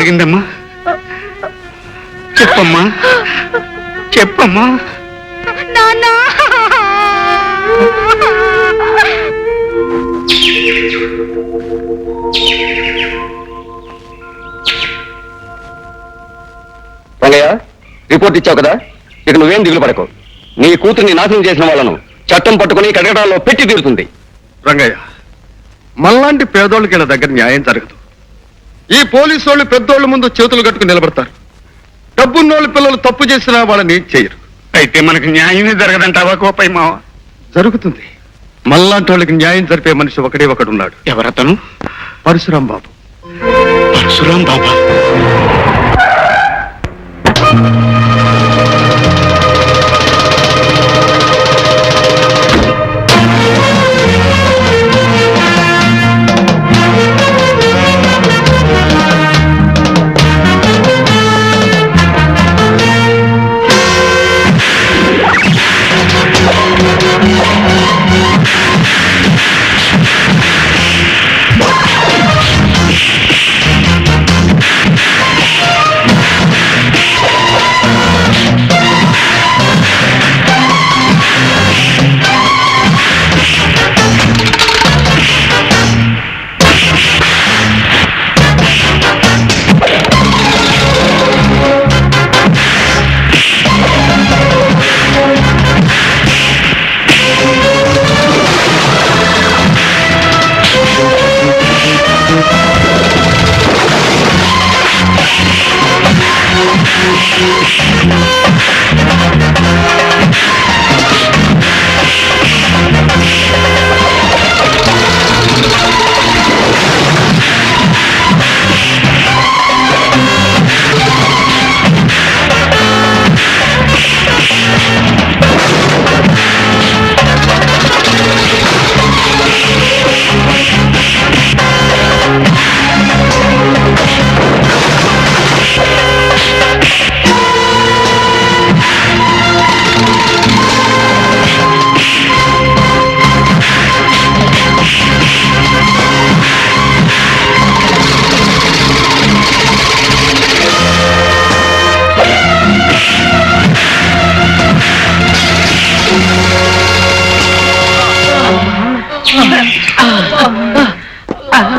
జరిగిందమ్మా? చెప్పమ్మా, చెప్పమ్మా. రంగయ్య, రిపోర్ట్ ఇచ్చావు కదా, ఇక నువ్వేం దిగులు పడకు. నీ కూతుర్ని నాశనం చేసిన వాళ్ళను చట్టం పట్టుకుని కడగడాల్లో పెట్టి తీరుతుంది. రంగయ్య, మనలాంటి పేదోళ్ళకి ఇలా దగ్గర న్యాయం జరగదు. ఈ పోలీసు వాళ్ళు పెద్దోళ్ళ ముందు చేతులు కట్టుకుని నిలబడతారు. డబ్బున్నోళ్ళు పిల్లలు తప్పు చేసినా వాళ్ళని చేయరు. అయితే మనకు న్యాయమే జరగదంటావా కోపయ్య మావ? జరుగుతుంది. మనలాంటి వాళ్ళకి న్యాయం జరిపే మనిషి ఒకడే ఒకడున్నాడు. ఎవరతను? పరశురాం బాబు. పరశురాం బాబా?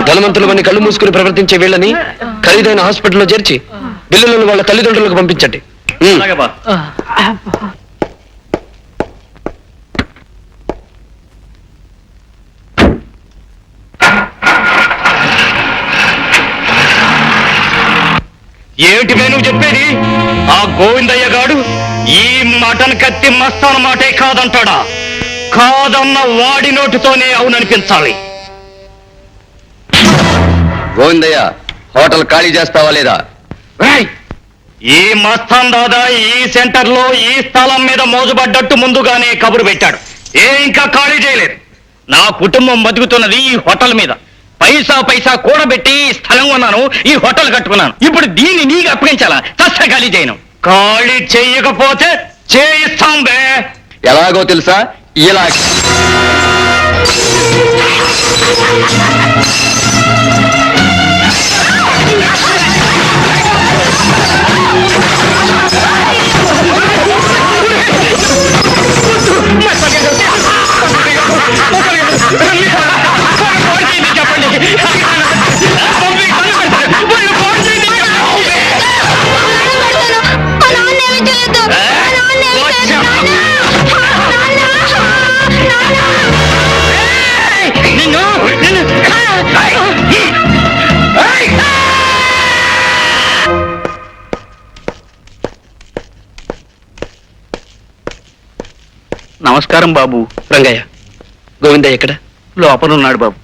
ధనవంతులమని కళ్ళు మూసుకుని ప్రవర్తించే వీళ్ళని ఖరీదైన హాస్పిటల్లో చేర్చి బిల్లులను వాళ్ళ తల్లిదండ్రులకు పంపించండి. ఏమిటి నువ్వు చెప్పేది? ఆ గోవిందయ్య గాడు ఈ మటన్ కత్తి మస్తాన్ మాటే కాదంటాడా? కాదన్న వాడి నోటితోనే అవుననిపించాలి. గోవిందయ్య, హోటల్ ఖాళీ చేస్తావా లేదా? ఈ మస్తాన్ దాదా ఈ సెంటర్ లో ఈ స్థలం మీద మోజుపడ్డట్టు ముందుగానే కబురు పెట్టాడు. ఇంకా ఖాళీ చేయలేదు. నా కుటుంబం బతుకుతున్నది ఈ హోటల్ మీద. పైసా పైసా కూడబెట్టి ఈ స్థలం కొన్నాను, ఈ హోటల్ కట్టుకున్నాను. ఇప్పుడు దీన్ని నీకు అప్పగించాలా? చస్త ఖాళీ చేయను. ఖాళీ చెయ్యకపోతే చేయిస్తాం బే. ఎలాగో తెలుసా? ఇలా నమస్కారం బాబు. రంగయ్య, గోవిందయ్య ఎక్కడ? లోపలున్నాడు బాబు.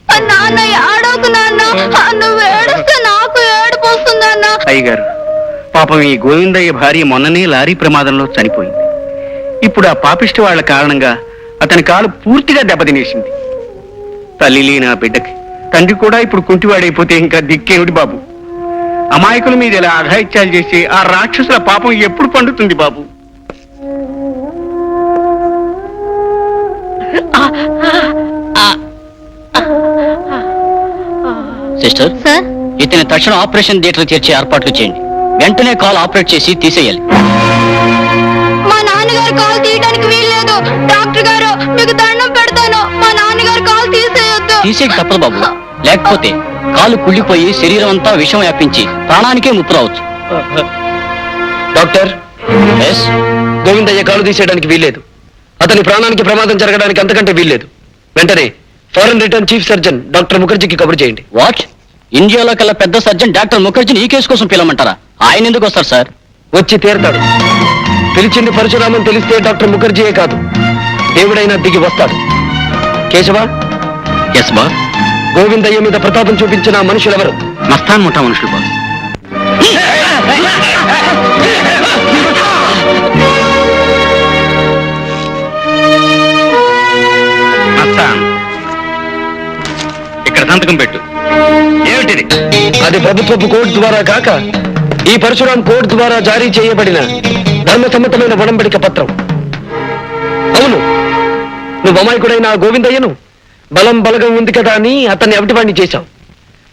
అయ్యగారు, పాపం ఈ గోవిందయ్య భార్య మొన్ననే లారీ ప్రమాదంలో చనిపోయింది. ఇప్పుడు ఆ పాపిష్టి వాళ్ల కారణంగా అతని కాలు పూర్తిగా దెబ్బతినేసింది. తల్లి లేని ఆ బిడ్డకి తండ్రి కూడా ఇప్పుడు కుంటివాడైపోతే ఇంకా దిక్కేమిటి బాబు? అమాయకుల మీద ఇలా అఘాయిత్యాలు చేసి ఆ రాక్షసుల పాపం ఎప్పుడు పండుతుంది బాబు? సిస్టర్, సార్, ఇతని తక్షణ ఆపరేషన్ థియేటర్ చేర్చే ఏర్పాట్లు చేయండి. వెంటనే కాల్ ఆపరేట్ చేసి తీసేయాలి. మా నాన్నగారు కాల్ తీయడానికి వీల్లేదు. డాక్టర్ గారు మీకు దండం పెడతాను, మా నాన్నగారు కాల్ తీసేయొద్దు. తీసేకి తప్పదు బాబు, లేకపోతే కాలు కుళ్ళిపోయి శరీరం అంతా విషం వ్యాపించి ప్రాణానికే ముప్పు రావచ్చు. డాక్టర్, ఎస్, గోవిందయ్య కాలు తీసేయడానికి వీల్లేదు. అతని ప్రాణానికి ప్రమాదం జరగడానికి అంతకంటే వీల్లేదు. వెంటనే foreign return chief surgeon doctor ముఖర్జీకి కబురు చేయండి. వాట్? ఇండియాలో కల్లా పెద్ద సర్జన్ డాక్టర్ ముఖర్జీని ఈ కేసు కోసం పిలవమంటారా? ఆయన ఎందుకు వస్తారు సార్? వచ్చి తీరతాడు. పిలిచింది పరశురామం తెలిస్తే డాక్టర్ ముఖర్జీయే కాదు, దేవుడైనా దిగి వస్తాడు. Keshava, yes boss. గోవిందయ్య మీద ప్రతాపం చూపించిన మనుషులెవరు? మస్తాన్ ముఠా మనుషులు బాస్. మస్తాన్, ఇక్కడ సంతకం పెట్టు. ఏమిటిది? అది ప్రభుత్వపు కోర్టు ద్వారా కాక ఈ పరశురాం కోర్టు ద్వారా జారీ చేయబడిన ధర్మసమ్మతమైన ఒడంబడిక పత్రం. అవును, నువ్వు అమాయకుడైన ఆ గోవిందయ్యను బలం బలగం ఉంది కదా అని అతన్ని అవిటివాణ్ణి చేశావు.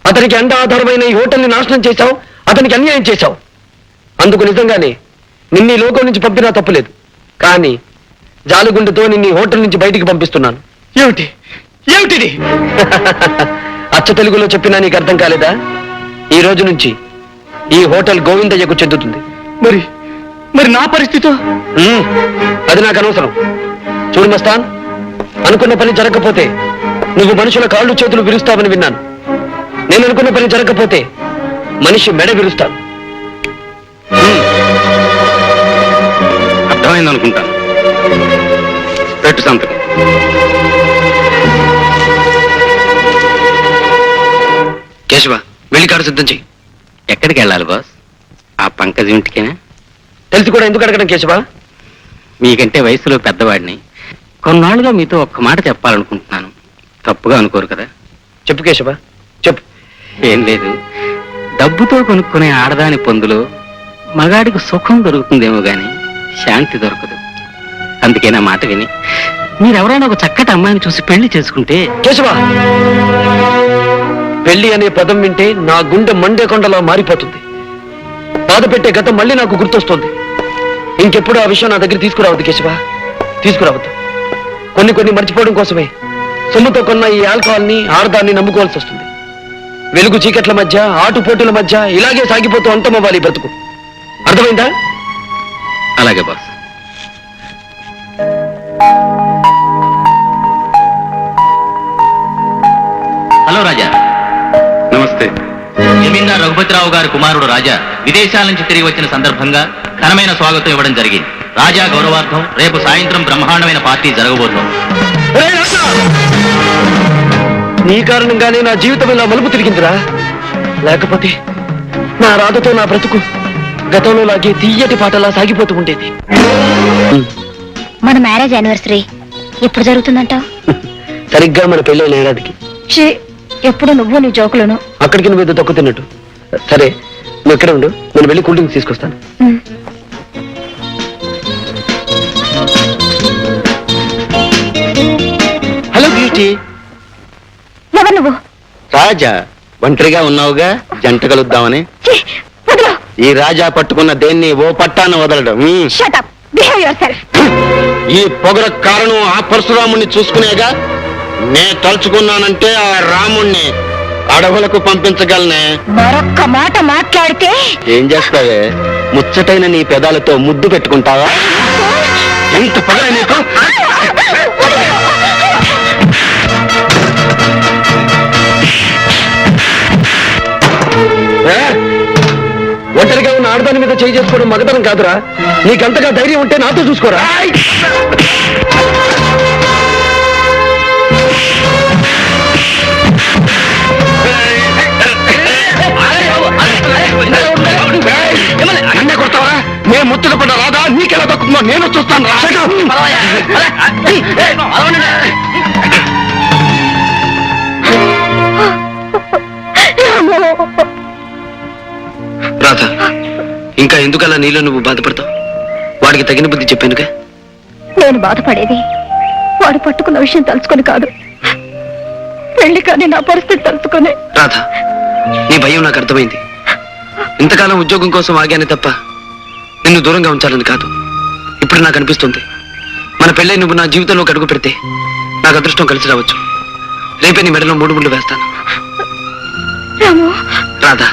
అతనికి అండ ఆధారమైన ఈ హోటల్ని నాశనం చేశావు. అతనికి అన్యాయం చేశావు. అందుకు నిజంగానే నిన్ను ఈ లోకం నుంచి పంపినా తప్పులేదు. కానీ జాలుగుండుతో నిన్ను ఈ హోటల్ నుంచి బయటికి పంపిస్తున్నాను. ఏమిటి? ఏమిటిది? అచ్చ తెలుగులో చెప్పినా నీకు అర్థం కాలేదా? ఈ రోజు నుంచి ఈ హోటల్ గోవిందయ్యకు చెందుతుంది. మరి మరి నా పరిస్థితి? అది నాకు అనవసరం. చూడు మస్తాన్, అనుకున్న పని జరగకపోతే నువ్వు మనుషుల కాళ్ళు చేతులు విరుస్తావని విన్నాను. నేను అనుకున్న పని జరగకపోతే మనిషి మెడ విరుస్తాను. అర్థమైంది అనుకుంటాను. పెట్టు సంతకం. కేశవ, వెళ్ళి కారు సిద్ధం చెయ్యి. ఎక్కడికి వెళ్ళాలి బాస్? ఆ పంకజ్ ఇంటికేనా? తెలిసి కూడా ఎందుకు అడగడం కేశవ? మీకంటే వయసులో పెద్దవాడిని. కొన్నాళ్ళుగా మీతో ఒక్క మాట చెప్పాలనుకుంటున్నాను. తప్పుగా అనుకోరు కదా? చెప్పు కేశవ, చెప్పు. ఏం లేదు, డబ్బుతో కొనుక్కునే ఆడదాని పొందులో మగాడికి సుఖం దొరుకుతుందేమో గాని శాంతి దొరకదు. అందుకే నా మాట విని మీరెవరైనా ఒక చక్కటి అమ్మాయిని చూసి పెళ్లి చేసుకుంటే. కేశవ, పెళ్లి అనే పదం వింటే నా గుండె మండే కొండలా మారిపోతుంది. బాధ పెట్టే గతం మళ్ళీ నాకు గుర్తొస్తుంది. ఇంకెప్పుడు ఆ విషయం నా దగ్గర తీసుకురావద్దు కేశవ, తీసుకురావద్దు. కొన్ని మర్చిపోవడం కోసమే సొమ్ముతో కొన్న ఈ ఆల్కహాల్ని, ఆడదాన్ని నమ్ముకోవాల్సి వస్తుంది. వెలుగు చీకట్ల మధ్య, ఆటుపోటుల మధ్య ఇలాగే సాగిపోతూ అంతమవ్వాలి బ్రతుకు. అర్థమైందా? అలాగే బాస్. హలో రాజా. నమస్తే. జమీందార్ రఘుపతిరావు గారి కుమారుడు రాజా విదేశాల నుంచి తిరిగి వచ్చిన సందర్భంగా ఘనమైన స్వాగతం ఇవ్వడం జరిగింది. రాజా గౌరవార్థం రేపు సాయంత్రం బ్రహ్మాండమైన పార్టీ జరగబోతోంది. నీ కారణంగానే నా జీవితం ఇలా మలుపు తిరిగిందిరా. లేకపోతే నా రాధతో నా బ్రతుకు గతంలో లాగే తీయటి పాటలా సాగిపోతూ ఉండేది. మన మ్యారేజ్ యానివర్సరీ ఎప్పుడు జరుగుతుందంట? సరిగ్గా మన పెళ్ళైన ఏడాదికి. ఎప్పుడు నువ్వు నీ జోకులను. అక్కడికి నువ్వు ఏదో తక్కువ తిన్నట్టు. సరే, నువ్వు ఎక్కడ ఉండు, నేను వెళ్ళి కూల్ డ్రింక్స్ తీసుకొస్తాను. Hello beauty. ఎవరు నువ్వు? రాజా, ఒంటరిగా ఉన్నావుగా, జంట కలుద్దామని. ఈ రాజా పట్టుకున్న దేన్ని ఓ పట్టాన్ని వదలడం. Shut up. Behave yourself. ఈ పొగర కారణం ఆ పరశురాముణ్ణి చూసుకునేగా. నే తలుచుకున్నానంటే ఆ రాముణ్ణి అడవులకు పంపించగలనే. మరొక్క మాట మాట్లాడితే ఏం చేస్తావే? ముచ్చటైన నీ పెదాలతో ముద్దు పెట్టుకుంటావా? ఎంత పొగర నీకు? ఒంటరిగా ఉన్న ఆడదాని మీద చేయి చేసుకోవడం మగతనం కాదురా. నీకంతగా ధైర్యం ఉంటే నాతో చూసుకోరా. అన్నే కొడతావా? నేను ముచ్చట పడ్డ రాదా నీకెలా దక్కుతుందో నేను చూస్తాను రా. రాధ, ఇంకా ఎందుకలా నీలో నువ్వు బాధపడతావు? వాడికి తగిన బుద్ధి చెప్పానుగా. నేను బాధపడేది వాడు పట్టుకున్న విషయం తలుచుకొని కాదు, పెళ్లి కానీ నా పరిస్థితి తలుచుకొని. రాధ, నీ భయం నాకు అర్థమైంది. ఇంతకాలం ఉద్యోగం కోసం ఆగానే తప్ప నిన్ను దూరంగా ఉంచాలని కాదు. ఇప్పుడు నాకు అనిపిస్తుంది, మన పెళ్ళై నువ్వు నా జీవితంలోకి అడుగు పెడితే నాకు అదృష్టం కలిసి రావచ్చు. రేపే నీ మెడలో 3 ముళ్ళు వేస్తాను. రాము, రాధా,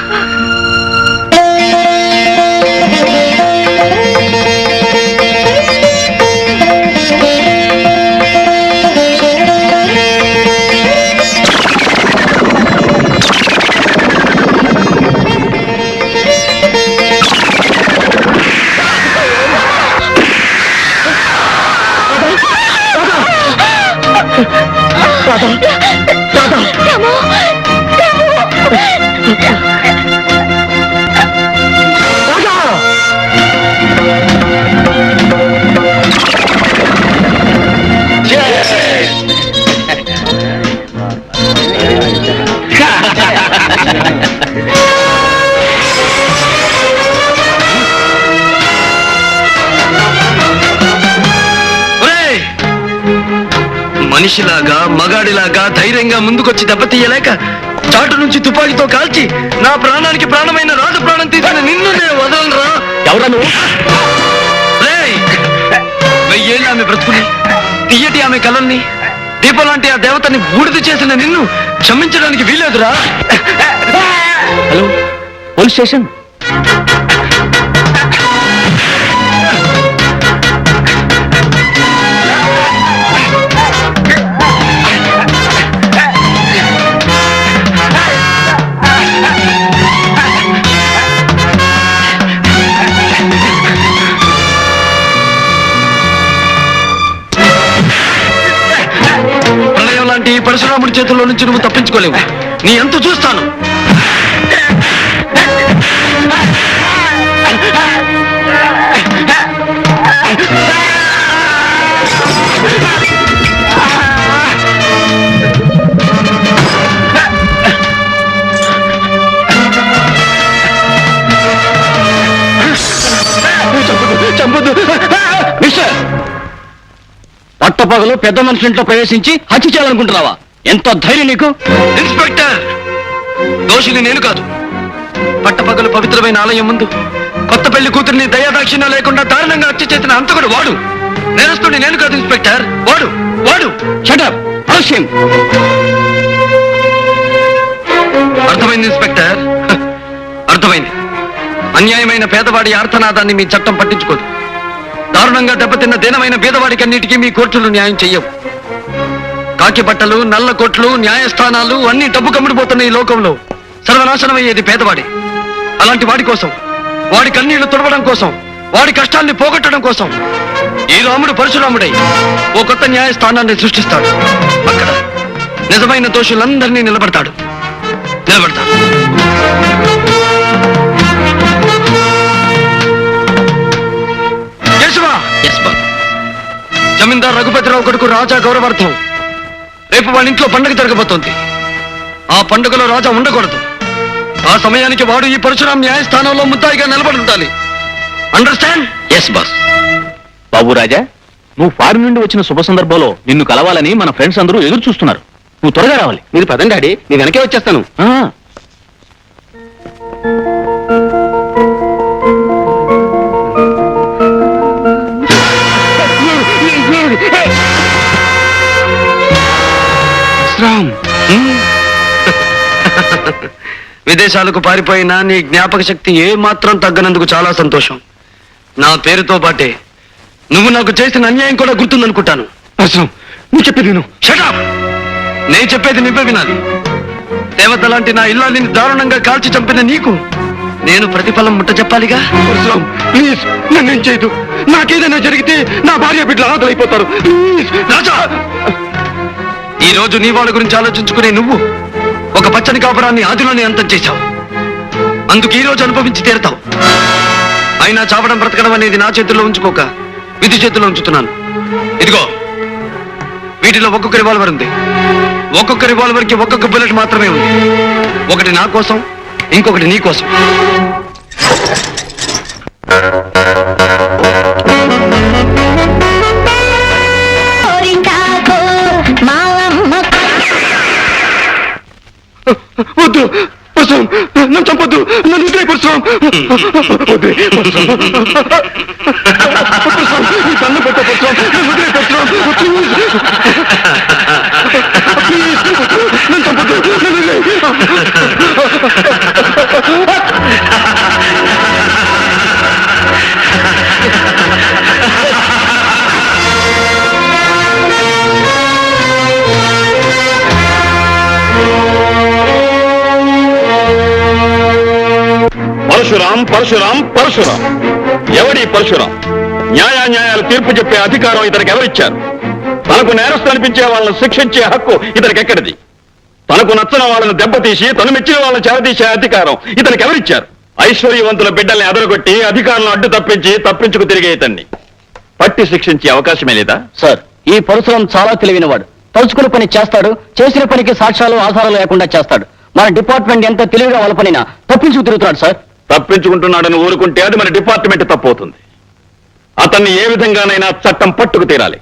మనిషిలాగా మగాడిలాగా ధైర్యంగా ముందుకొచ్చి దెబ్బతీయలేక చాటు నుంచి తుపాకీతో కాల్చి నా ప్రాణానికి ప్రాణమైన రాజు ప్రాణం తీసిన నిన్ను నేను వదలరా. ఎవరా నువ్వు? 1000 ఏళ్ళు ఆమె బ్రతుకుని, తీయటి ఆమె కలల్ని, దీపం లాంటి ఆ దేవతని బూడిద చేసిన నిన్ను క్షమించడానికి వీలేదురా. Hello, police station. ఈ పరశురాముడి చేతుల్లో నుంచి నువ్వు తప్పించుకోలేవు. నీ ఎంత చూస్తాను. మిస్టర్, పట్టపగలు పెద్ద మనుషుల ఇంట్లో ప్రవేశించి హత్య చేయాలనుకుంటున్నావా? ఎంత ధైర్యం నీకు? ఇన్స్పెక్టర్, దోషిని నేను కాదు. పట్టపగలు పవిత్రమైన ఆలయం ముందు కొత్త పెళ్లి కూతురిని దయాదాక్షిణ్యం లేకుండా దారుణంగా హత్య చేసిన అంతకుడు వాడు. నేరస్తుని నేను కాదు ఇన్స్పెక్టర్, వాడు వాడు. షట్ అప్, ఆలస్యం. అర్థమైంది ఇన్స్పెక్టర్, అర్థమైంది. అన్యాయమైన పేదవాడి ఆర్తనాదాన్ని మీ చట్టం పట్టించుకోదు. దారుణంగా దెబ్బతిన్న దీనమైన పేదవాడికి అన్నిటికీ మీ కోర్టులు న్యాయం చెయ్యవు. కాకి బట్టలు, నల్ల కోట్లు, న్యాయస్థానాలు అన్ని డబ్బు కమ్ముడిపోతున్న ఈ లోకంలో సర్వనాశనం అయ్యేది పేదవాడి. అలాంటి వాడి కోసం, వాడి కన్నీళ్లు తుడవడం కోసం, వాడి కష్టాల్ని పోగొట్టడం కోసం ఈ రాముడు పరశురాముడై ఓ కొత్త న్యాయస్థానాన్ని సృష్టిస్తాడు. అక్కడ నిజమైన దోషులందరినీ నిలబడతాడు. జమీందార్ రఘుపతిరావు కొడుకు రాజా గౌరవార్థం రేపు వాళ్ళ ఇంట్లో పండుగ జరగబోతోంది. ఆ పండుగలో రాజా ఉండకూడదు. ఆ సమయానికి వాడు ఈ పరశురాం న్యాయస్థానంలో ముద్దాయిగా నిలబడి ఉండాలి. అండర్స్టాండ్? Yes boss. బాబు రాజా, నువ్వు ఫారిన్ నుండి వచ్చిన శుభ సందర్భంలో నిన్ను కలవాలని మన ఫ్రెండ్స్ అందరూ ఎదురు చూస్తున్నారు. నువ్వు త్వరగా రావాలి. మీరు పదండి డాడీ, నేను వెనకే వచ్చేస్తాను. విదేశాలకు పారిపోయినా నీ జ్ఞాపక శక్తి ఏ మాత్రం తగ్గనందుకు చాలా సంతోషం. నా పేరుతో పాటే నువ్వు నాకు చేసిన అన్యాయం కూడా గుర్తుందనుకుంటాను. నువ్వు చెప్పేది నేను. Shut up! నేను చెప్పేది నువ్వే వినాలి. దేవత లాంటి నా ఇల్లాలిని దారుణంగా కాల్చి చంపిన నీకు నేను ప్రతిఫలం ముట్ట చెప్పాలిగా. ప్లీజ్ నన్నేం చేయదు. నాకేదైనా జరిగితే నా భార్య బిడ్డలు అనాథలైపోతారు. రాజా, ఈ రోజు నీ వాళ్ళ గురించి ఆలోచించుకునే నువ్వు ఒక పచ్చని కాపురాన్ని ఆదిలోనే అంతం చేశావు. అందుకు ఈ రోజు అనుభవించి తీరుతావు. అయినా చావడం బ్రతకడం అనేది నా చేతుల్లో ఉంచుకోక విధి చేతుల్లో ఉంచుతున్నాను. ఇదిగో, వీటిలో ఒక్కొక్క రివాల్వర్ ఉంది. ఒక్కొక్క రివాల్వర్ కి ఒక్కొక్క బుల్లెట్ మాత్రమే ఉంది. ఒకటి నా కోసం, ఇంకొకటి నీ కోసం. వద్దు, పరశురాం పరశురాం పరశురాం ఎవడి పరశురాం? న్యాయాన్యాయాలు తీర్పు చెప్పే అధికారం ఇతనికి ఎవరిచ్చారు? తనకు నేరస్తులు అనిపించే వాళ్ళను శిక్షించే హక్కు ఇతనికి ఎక్కడిది? తనకు నచ్చిన వాళ్ళను దెబ్బతీసి తను మెచ్చిన వాళ్ళని చేరదీసే అధికారం ఇతనికి ఎవరిచ్చారు? ఐశ్వర్యవంతుల బిడ్డల్ని అదరగొట్టి అధికారులను అడ్డు తప్పించుకు తిరిగే ఇతన్ని పట్టి శిక్షించే అవకాశమే లేదా? సార్, ఈ పరశురాం చాలా తెలివినవాడు. తలుచుకున్న పని చేస్తాడు, చేసిన పనికి సాక్ష్యాలు ఆధారాలు లేకుండా చేస్తాడు. మన డిపార్ట్మెంట్ ఎంత తెలివిగా వాళ్ళ పనినా తప్పించుకు తిరుగుతున్నాడు సార్. తప్పించుకుంటున్నాడని ఊరుకుంటే అది మన డిపార్ట్మెంట్ తప్పవుతుంది. అతన్ని ఏ విధంగానైనా చట్టం పట్టుకు తీరాలి.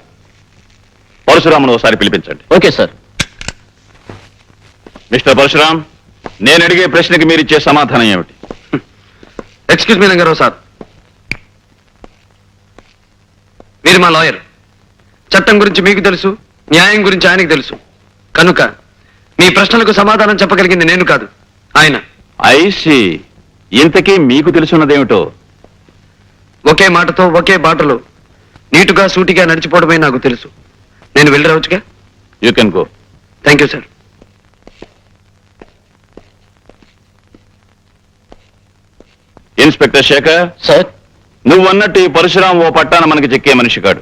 పరశురామును ఒకసారి పిలిపించండి. Okay sir. మిస్టర్ పరశురాం, నేను అడిగే ప్రశ్నకి మీరిచ్చే సమాధానం ఏమిటి? ఎక్స్క్యూజ్ మీ రంగారావు సార్, మీరు మా లాయర్. చట్టం గురించి మీకు తెలుసు, న్యాయం గురించి ఆయనకు తెలుసు. కనుక మీ ప్రశ్నలకు సమాధానం చెప్పగలిగింది నేను కాదు, ఆయన. ఐసి, ఇంతకీ మీకు తెలుసున్నదేమిటో? ఒకే మాటతో ఒకే బాటలో నీటుగా సూటిగా నడిచిపోవడమే నాకు తెలుసు. నేను వెళ్ళి రావచ్చుగా? You can go. Thank you sir. Inspector Shekhar sir, నువ్వన్నట్టు ఈ పరశురాం ఓ పట్టాన మనకి చెక్కే మనిషి కాడు.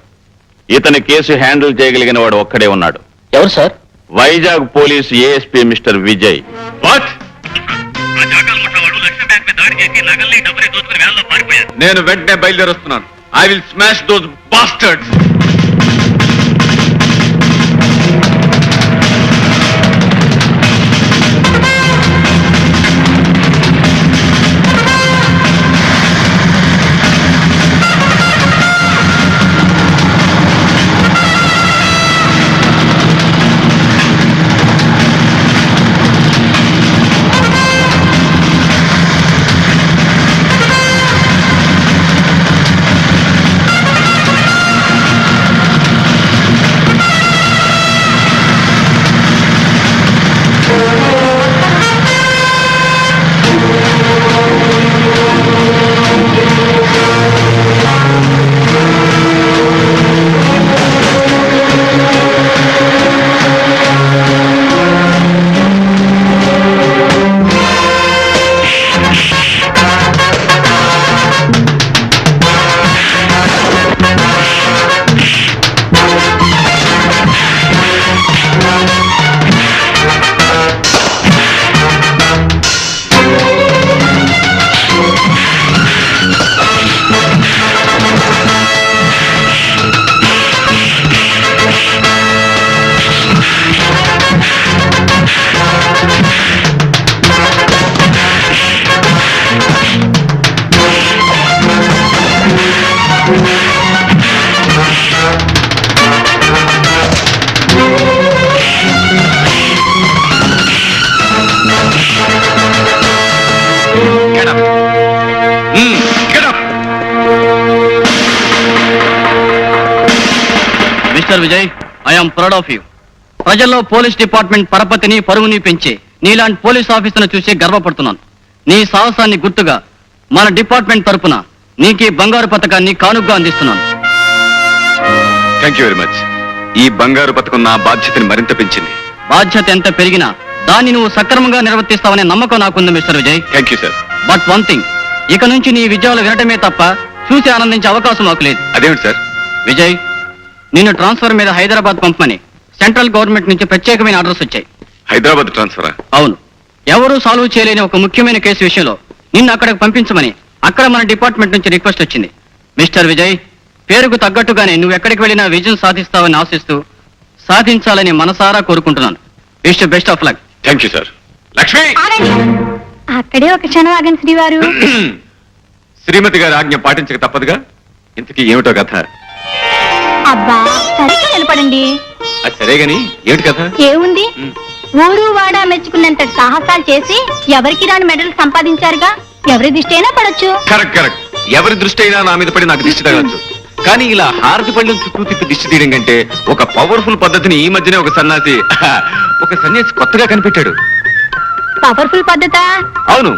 ఇతని కేసు హ్యాండిల్ చేయగలిగిన వాడు ఒక్కడే ఉన్నాడు. ఎవరు sir? Vizag police ASP mister Vijay. What? నేను వెంటనే బయలుదేరొస్తున్నాను. I will smash those bastards. Mister Vijay, I'm proud of you. ప్రజల్లో పోలీస్ డిపార్ట్మెంట్ పరపతిని పరువుని పెంచి నీలాంటి పోలీస్ ఆఫీసర్ను చూసి గర్వపడుతున్నాను. నీ సాహసాన్ని గుర్తుగా మన డిపార్ట్మెంట్ తరపున నీకు బంగారు పథకాన్ని కానుగ్గా అందిస్తున్నాను. Thank you very much. ఈ బంగారు పథకం నా బాధ్యతని మరింత పెంచింది. బాధ్యత ఎంత పెరిగినా దాన్ని నువ్వు సక్రమంగా నిర్వర్తిస్తావనే నమ్మకం నాకుంది mister Vijay. Thank you sir. But one thing, ఇక నుంచి నీ విజయాలు వినటమే తప్ప చూసి ఆనందించే అవకాశం మాకు లేదు. అదేమిటి సార్? విజయ్, నిన్ను ట్రాన్స్ఫర్ మీద హైదరాబాద్ పంపమని సెంట్రల్ గవర్నమెంట్ నుంచి ప్రత్యేకమైన ఆర్డర్స్ వచ్చాయి. హైదరాబాద్ ట్రాన్స్ఫరా? అవును. ఎవరూ సాల్వ్ చేయలేని ఒక ముఖ్యమైన కేసు విషయంలో నిన్ను అక్కడికి పంపించమని అక్కడ మన డిపార్ట్మెంట్ నుంచి రిక్వెస్ట్ వచ్చింది. మిస్టర్ విజయ్, పేరుకు తగ్గట్టుగానే నువ్వు ఎక్కడికి వెళ్ళినా విజయం సాధిస్తావని ఆశిస్తూ సాధించాలని మనసారా కోరుకుంటున్నాను. Wish you best of luck. Thank you sir. Lakshmi! అక్కడే ఒక క్షణం ఆగండి శ్రీవారు. శ్రీమతి గారి ఆజ్ఞ పాటించక తప్పదుగా. ఇంతకీ ఏమిటో కథ? అబ్బా, సరిగ్గా నిలబడండి. అది సరే గాని ఏమిటి కథ? ఏముంది, ఊరు వాడా మెచ్చుకున్నంత సాహసాలు చేసి ఎవరికి రాని మెడల్ సంపాదించారుగా. ఎవరి దిష్టి అయినా పడొచ్చు. Correct correct. ఎవరి దృష్టి అయినా నా మీద పడి నాకు దిష్టి తగలచ్చు. కానీ ఇలా హారతి పళ్ళం చుట్టూ తిప్పి దిష్టి తీయడం కంటే ఒక పవర్ఫుల్ పద్ధతిని ఈ మధ్యనే ఒక సన్యాసి కొత్తగా కనిపెట్టాడు. పవర్ఫుల్ పద్ధత? అవును.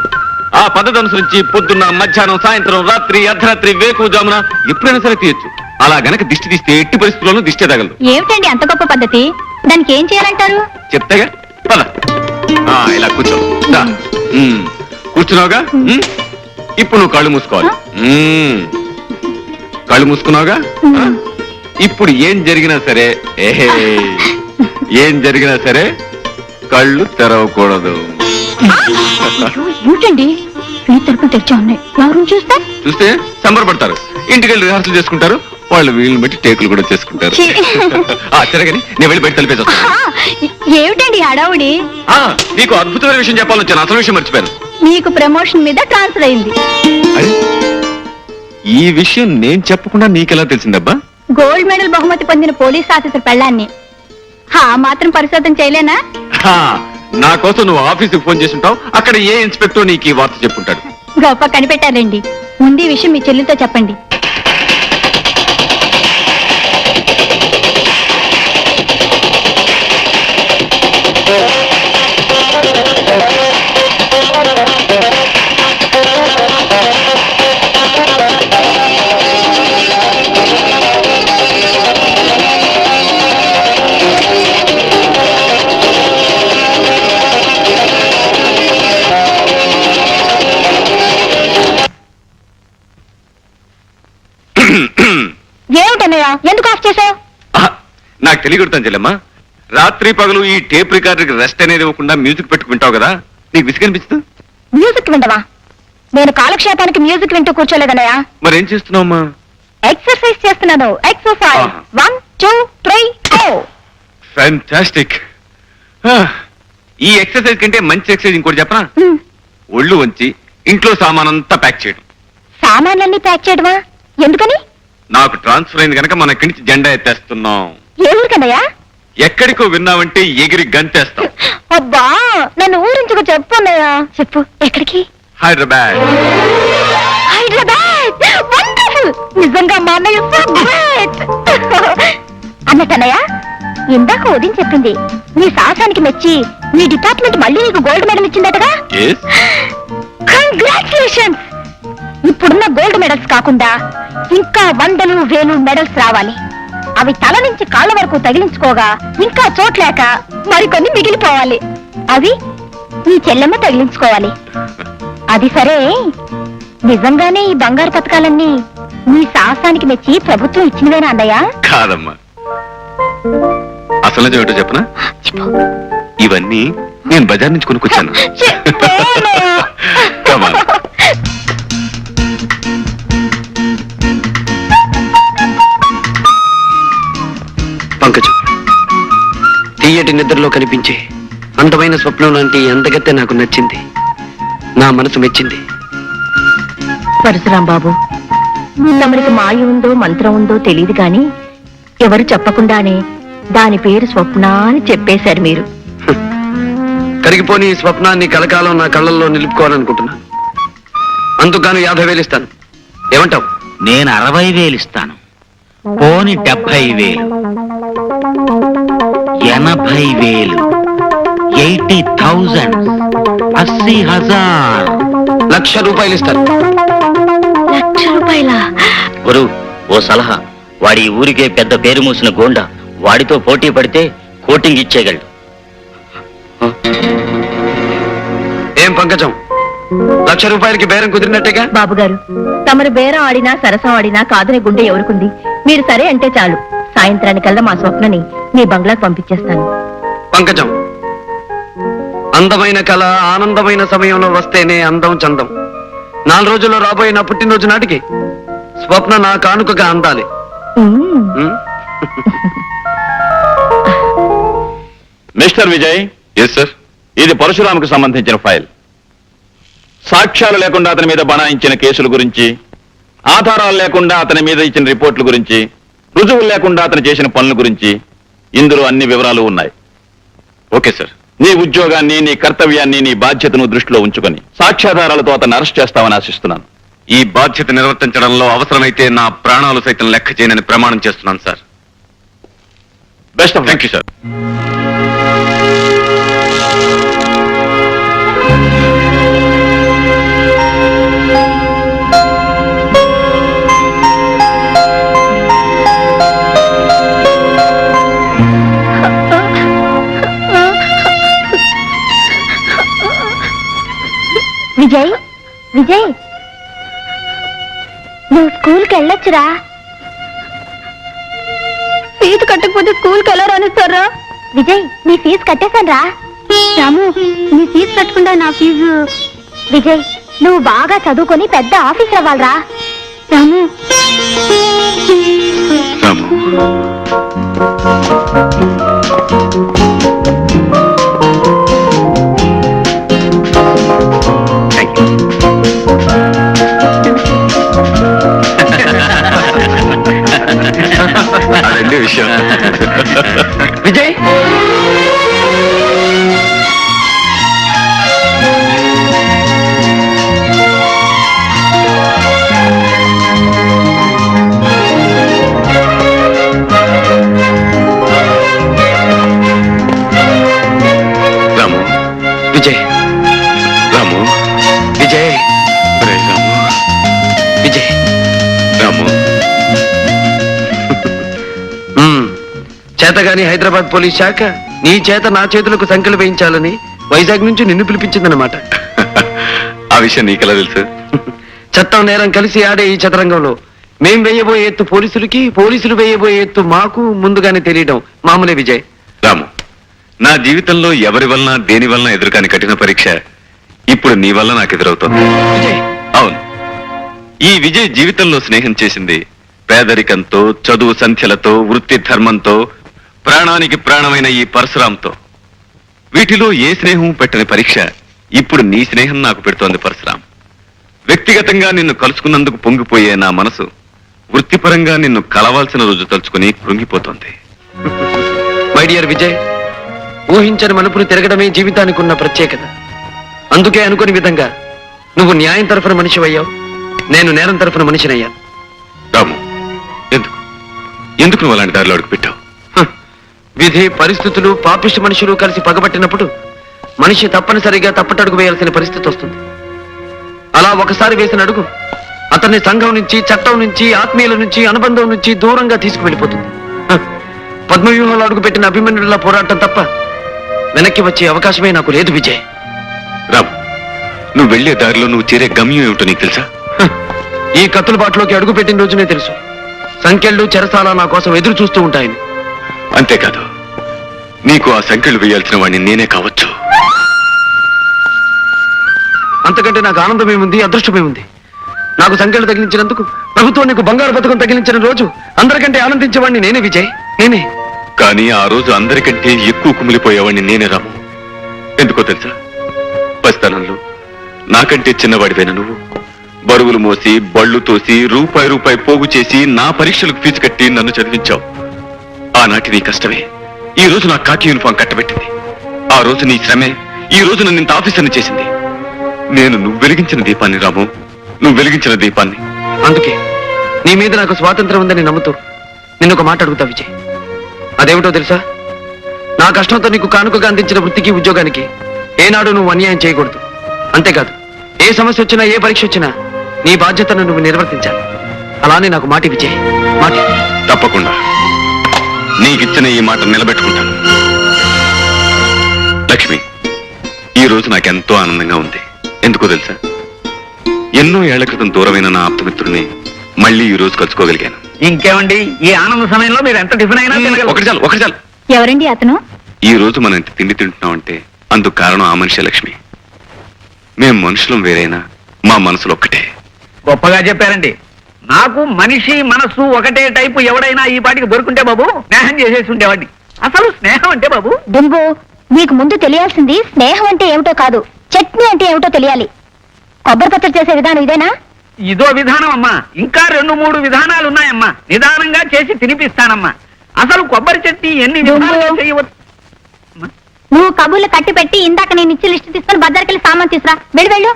ఆ పద్ధతి అనుసరించి పొద్దున్న, మధ్యాహ్నం, సాయంత్రం, రాత్రి, అర్ధరాత్రి, వేకువజామున ఎప్పుడైనా సరే తీయొచ్చు. అలా గనక దిష్టి తీస్తే ఎట్టి పరిస్థితుల్లోనూ దిష్టి తగలదు. ఏమిటండి అంత గొప్ప పద్ధతి? దానికి ఏం చేయాలంటారు? చెప్తాగా, పద. ఇలా కూర్చో. దా. కూర్చున్నావుగా? ఇప్పుడు నువ్వు కళ్ళు మూసుకోవాలి. కళ్ళు మూసుకున్నావుగా? ఇప్పుడు ఏం జరిగినా సరే కళ్ళు తెరవకూడదు. ఏమిటండి ఈ తలుపులు తెరిచా ఉన్నాయి, ఎవరు చూస్తే సంబరపడతారు. ఇంటికి వెళ్ళి రిహార్సల్ చేసుకుంటారు. వాళ్ళు వీళ్ళని బట్టి టేకులు కూడా చేసుకుంటారు. సరేగాని నేను వెళ్ళి బయట తలిపేసి వస్తాను. ఏమిటండి హడావుడి? నీకు అద్భుతమైన విషయం చెప్పాలని వచ్చాను. అసలు విషయం మర్చిపోయాను. మీకు ప్రమోషన్ మీద ట్రాన్స్ఫర్ అయింది. ఈ విషయం నేను చెప్పకుండా నీకెలా తెలిసిందబ్బా? గోల్డ్ మెడల్ బహుమతి పొందిన పోలీస్ ఆఫీసర్ పెళ్ళాన్ని మాత్రం పరిశోధన చేయలేనా? నా కోసం నువ్వు ఆఫీసుకి ఫోన్ చేసి ఉంటావు. అక్కడ ఏ ఇన్స్పెక్టర్ నీకు ఈ వార్త చెప్పుంటాడు. గొప్ప కనిపెట్టారండి. ముందు ఈ విషయం మీ చెల్లితో చెప్పండి. ఏమిటన్నయ్యా, ఎందుకు ఆఫ్ చేసావు? నాకు తెలియకూడతాను చెల్లెమ్మా. రాత్రి పగలు ఈ టేప్ రికార్డర్కి రెస్ట్ అనేది ఇవ్వకుండా మ్యూజిక్ పెట్టుకుంటావు కదా, నీకు విసిగనిపిస్తుంది? మ్యూజిక్ వింటవా? నేను కాలక్షేపానికి మ్యూజిక్ వింటూ కూర్చోలేదన్నయ్యా. మరేం చేస్తున్నావమ్మా? ఎక్సర్సైజ్ చేస్తున్నాను. ఎక్సర్సైజ్ 1 2 3 4. ఫ్యాంటాస్టిక్. ఈ ఎక్సర్సైజ్ కంటే మంచి ఎక్సర్సైజ్ ఇంకోటి చెప్పనా? ఒళ్ళు వంచి ఇంట్లో సామానంతా ప్యాక్ చేయడం. సామాన్లన్నీ ప్యాక్ చేయడమా? ఎందుకని? నాకు ట్రాన్స్ఫర్ అయింది కనుక మన ఇక్కడి నుంచి జెండా ఎత్తేస్తున్నాం. ఏ ఊరికన్నయ్యా? ఎక్కడికో విన్నావంటే ఎగిరి గంతేస్తాం. అబ్బా, నన్ను ఊరించుకు చెప్పు అన్నయ్యా. చెప్పు, ఎక్కడికి? హైదరాబాద్. హైదరాబాద్ వండర్ఫుల్. నిజంగా మా అన్నయ్య సో గ్రేట్. అన్నట్టన్నయ్య, ఇందాక ఉదయం చెప్పింది నీ సాహసానికి మెచ్చి మీ డిపార్ట్మెంట్ మళ్ళీ నీకు గోల్డ్ మెడల్ ఇచ్చిందటగా? కంగ్రాచులేషన్స్. ఇప్పుడున్న గోల్డ్ మెడల్స్ కాకుండా ఇంకా 100 1000 మెడల్స్ రావాలి. అవి తల నుంచి కాళ్ళ వరకు తగిలించుకోగా ఇంకా చోట్లేక మరికొన్ని మిగిలిపోవాలి. అవి నీ చెల్లెమ్మ తగిలించుకోవాలి. అది సరే, నిజంగానే ఈ బంగారు పథకాలన్నీ నీ సాహసానికి మెచ్చి ప్రభుత్వం ఇచ్చినవేనా అన్నయ్య? కాదమ్మా, అసలు ఏమిటో చెప్పనా? ఇవన్నీ నేను బజార్ నుంచి కొనుక్కొచ్చాను. పంకజం, తీయటి నిద్రలో కనిపించే అందమైన స్వప్నం లాంటి అందగత్తె నాకు నచ్చింది. నా మనసు మెచ్చింది. పరశురాం బాబు, తమరికి మాయ ఉందో మంత్రం ఉందో తెలియదు గాని ఎవరు చెప్పకుండానే దాని పేరు స్వప్న అని చెప్పేశారు మీరు. కరిగిపోని ఈ స్వప్నాన్ని కలకాలం నా కళ్ళల్లో నిలుపుకోవాలనుకుంటున్నాను. అందుకు 50,000 ఇస్తాను. ఏమంటావు? నేను 60,000 ఇస్తాను. పోని 70,000, 80,000, 80,000, 80,000. ₹1,00,000 ఇస్తాను. ₹1,00,000? గురు, ఓ సలహా. వాడి ఊరికే పెద్ద పేరు మూసిన గోండా. వాడితో పోటీ పడితే కోటింగ్ ఇచ్చేయగలడు. ఏం పంకజం, ₹1,00,000కి బేరం కుదిరినట్టేగా? బాబు గారు, తమరు బేరం ఆడినా సరసం ఆడినా కాదని గుండె ఎవరుకుంది. మీరు సరే అంటే చాలు. సాయంత్రానికల్లా మా స్వప్నని మీ బంగ్లాకు పంపించేస్తాను. పంకజం, అందమైన కళ ఆనందమైన సమయంలో వస్తేనే అందం చందం. 4 రోజుల్లో రాబోయే నా పుట్టినరోజు నాటికి స్వప్న నా కానుకగా అందాలి. మిస్టర్ విజయ్. Yes sir. ఇది పరశురాముకు సంబంధించిన ఫైల్. సాక్ష్యాలు లేకుండా అతని మీద బనాయించిన కేసుల గురించి, ఆధారాలు లేకుండా అతని మీద ఇచ్చిన రిపోర్టుల గురించి, రుజువులు లేకుండా అతను చేసిన పనుల గురించి ఇందులో అన్ని వివరాలు ఉన్నాయి. Okay sir. నీ ఉద్యోగాన్ని, నీ కర్తవ్యాన్ని, నీ బాధ్యతను దృష్టిలో ఉంచుకొని సాక్ష్యాధారాలతో అతన్ని అరెస్ట్ చేస్తామని ఆశిస్తున్నాను. ఈ బాధ్యత నిర్వర్తించడంలో అవసరమైతే నా ప్రాణాలు సైతం లెక్క చేయనని ప్రమాణం చేస్తున్నాను sir. Best of thank you sir. Vijay, Vijay, నువ్వు స్కూల్కి వెళ్ళొచ్చురా. ఫీజు కట్టకపోతే స్కూల్కి ఎలా రానిస్తారా? విజయ్, నీ ఫీజు కట్టేశాను రా. రాము, నీ ఫీజు కట్టకుండా నా ఫీజు. విజయ్, నువ్వు బాగా చదువుకొని పెద్ద ఆఫీసర్ అవ్వాలరా. రాము, రాము, అదండి విషయం. విజయ్, రాము, విజయ్, రాము, విజయ్, ఒరే రాము, విజయ్. రాము. చేతగాని హైదరాబాద్ పోలీస్ శాఖ నీ చేత నా చేతులకు సంఖ్యలు వేయించాలని వైజాగ్ నుంచి నిన్ను పిలిపించిందన్నమాట. ఆ విషయం నీకెలా తెలుసు? చట్టం నేరం కలిసి ఆడే ఈ చదరంగంలో మేం వేయబోయే ఎత్తు పోలీసులకి, పోలీసులు వేయబోయే ఎత్తు మాకు ముందుగానే తెలియడం మామూలే విజయ్. రాము, నా జీవితంలో ఎవరి వలన దేని వలన ఎదురుకాని కఠిన పరీక్ష ఇప్పుడు నీ వల్ల నాకు ఎదురవుతోంది. విజయ్, అవును, ఈ విజయ్ జీవితంలో స్నేహం చేసింది పేదరికంతో, చదువు సంఖ్యలతో, వృత్తి ధర్మంతో, ప్రాణానికి ప్రాణమైన ఈ పరశురాంతో. వీటిలో ఏ స్నేహం పెట్టని పరీక్ష ఇప్పుడు నీ స్నేహం నాకు పెడుతోంది పరశురాం. వ్యక్తిగతంగా నిన్ను కలుసుకున్నందుకు పొంగిపోయే నా మనసు వృత్తిపరంగా నిన్ను కలవాల్సిన రోజు తలుచుకుని కృంగిపోతోంది. మై డియర్ విజయ్, ఊహించని మలుపులు తిరగడమే జీవితానికి ఉన్న ప్రత్యేకత. అందుకే అనుకుని విధంగా నువ్వు న్యాయం తరఫున మనిషి అయ్యావు, నేను నేరం తరఫున మనిషినయ్యాను. రాము, ఎందుకు ఎందుకు నువ్వు అలాంటి దారిలో అడుగు పెట్టావు? విధి, పరిస్థితులు, పాపిష్టి మనుషులు కలిసి పగబట్టినప్పుడు మనిషి తప్పనిసరిగా తప్పటడుగు వేయాల్సిన పరిస్థితి వస్తుంది. అలా ఒకసారి వేసిన అడుగు అతన్ని సంఘం నుంచి, చట్టం నుంచి, ఆత్మీయుల నుంచి, అనుబంధం నుంచి దూరంగా తీసుకువెళ్ళిపోతుంది. పద్మవ్యూహంలో అడుగుపెట్టిన అభిమన్యుడిలా పోరాటం తప్ప వెనక్కి వచ్చే అవకాశమే నాకు లేదు విజయ్. రాము, నువ్వు వెళ్లే దారిలో నువ్వు చేరే గమ్యం ఏమిటో నీకు తెలుసా? ఈ కత్తుల బాటలోకి అడుగుపెట్టిన రోజునే తెలుసు సంఖ్యలు, చెరసాల నా కోసం ఎదురు చూస్తూ ఉంటాయని. అంతేకాదు, నీకు ఆ సంఖ్యలు వేయాల్సిన వాడిని నేనే కావచ్చు. అంతకంటే నాకు ఆనందమేముంది, అదృష్టమేముంది? నాకు సంఖ్యలు తగిలించినందుకు ప్రభుత్వం నీకు బంగారు పథకం తగిలించిన రోజు అందరికంటే ఆనందించేవాడిని నేనే విజయ్, నేనే. కానీ ఆ రోజు అందరికంటే ఎక్కువ కుమిలిపోయేవాడిని నేనే రాము. ఎందుకో తెలుసా? పసితనంలో నాకంటే చిన్నవాడివైన నువ్వు బరువులు మోసి, బళ్ళు తోసి, రూపాయి పోగు చేసి నా పరీక్షలకు ఫీజు కట్టి నన్ను చదివించావు. ఆనాటి నీ కష్టమే ఈ రోజు నా కాకి యూనిఫామ్ కట్టబెట్టింది. ఆ రోజు నీ శ్రమే ఈ రోజు నన్ను ఇంత ఆఫీసర్ని చేసింది. నేను నువ్వు వెలిగించిన దీపాన్ని రాము, నువ్వు వెలిగించిన దీపాన్ని. అందుకే నీ మీద నాకు స్వాతంత్రం ఉందని నమ్ముతూ నిన్ను ఒక మాట అడుగుతా విజయ్. అదేమిటో తెలుసా? నా కష్టంతో నీకు కానుకగా అందించిన వృత్తికి, ఉద్యోగానికి ఏనాడు నువ్వు అన్యాయం చేయకూడదు. అంతేకాదు, ఏ సమస్య వచ్చినా, ఏ పరీక్ష వచ్చినా నీ బాధ్యతను నువ్వు నిర్వర్తించాలి. అలానే నాకు మాటి విజయ్, మాటి. తప్పకుండా నీకిచ్చిన ఈ మాట నిలబెట్టుకుంటాను. లక్ష్మి, ఈ రోజు నాకెంతో ఆనందంగా ఉంది. ఎందుకో తెలుసా? ఎన్నో ఏళ్ల క్రితం దూరమైన నా ఆప్తమిత్రుడిని మళ్ళీ ఈ రోజు కలుసుకోగలిగాను. ఇంకేమండి, ఈ ఆనంద సమయంలో మీరు ఎంత టిఫిన్ అయినా ఒకటి చాలు, ఒకటి చాలు. ఎవరండి అతను? ఈ రోజు మనం ఇంత తిండి తింటున్నామంటే అందుకు కారణం ఆ మనిషి లక్ష్మి. మేం మనుషులం వేరైనా మా మనసులు ఒక్కటే. గొప్పగా చెప్పారండి. నాకు మనిషి మనస్సు ఒకటే టైపు ఎవడైనా ఈ పాటికి దొరుకుంటే బాబు స్నేహం చేసేసి ఉండేవాడిని. అసలు స్నేహం అంటే బాబు, డింబు, నీకు ముందు తెలియాల్సింది స్నేహం అంటే ఏమిటో కాదు, చట్నీ అంటే ఏమిటో తెలియాలి. కొబ్బరి పచ్చడి చేసే విధానం ఇదేనా? ఇదో విధానం అమ్మా, ఇంకా 2-3 విధానాలు ఉన్నాయమ్మా. నిదానంగా చేసి తినిపిస్తానమ్మా. అసలు కొబ్బరి చట్నీ ఎన్ని విధాలుగా చేయవచ్చు? నువ్వు కబుర్లు కట్టి పెట్టి ఇందాక నేను ఇచ్చి లిస్ట్ తీసుకుని బజార్కెళ్ళి సామాన్ తీసురా వెళ్ళు వెళ్ళు.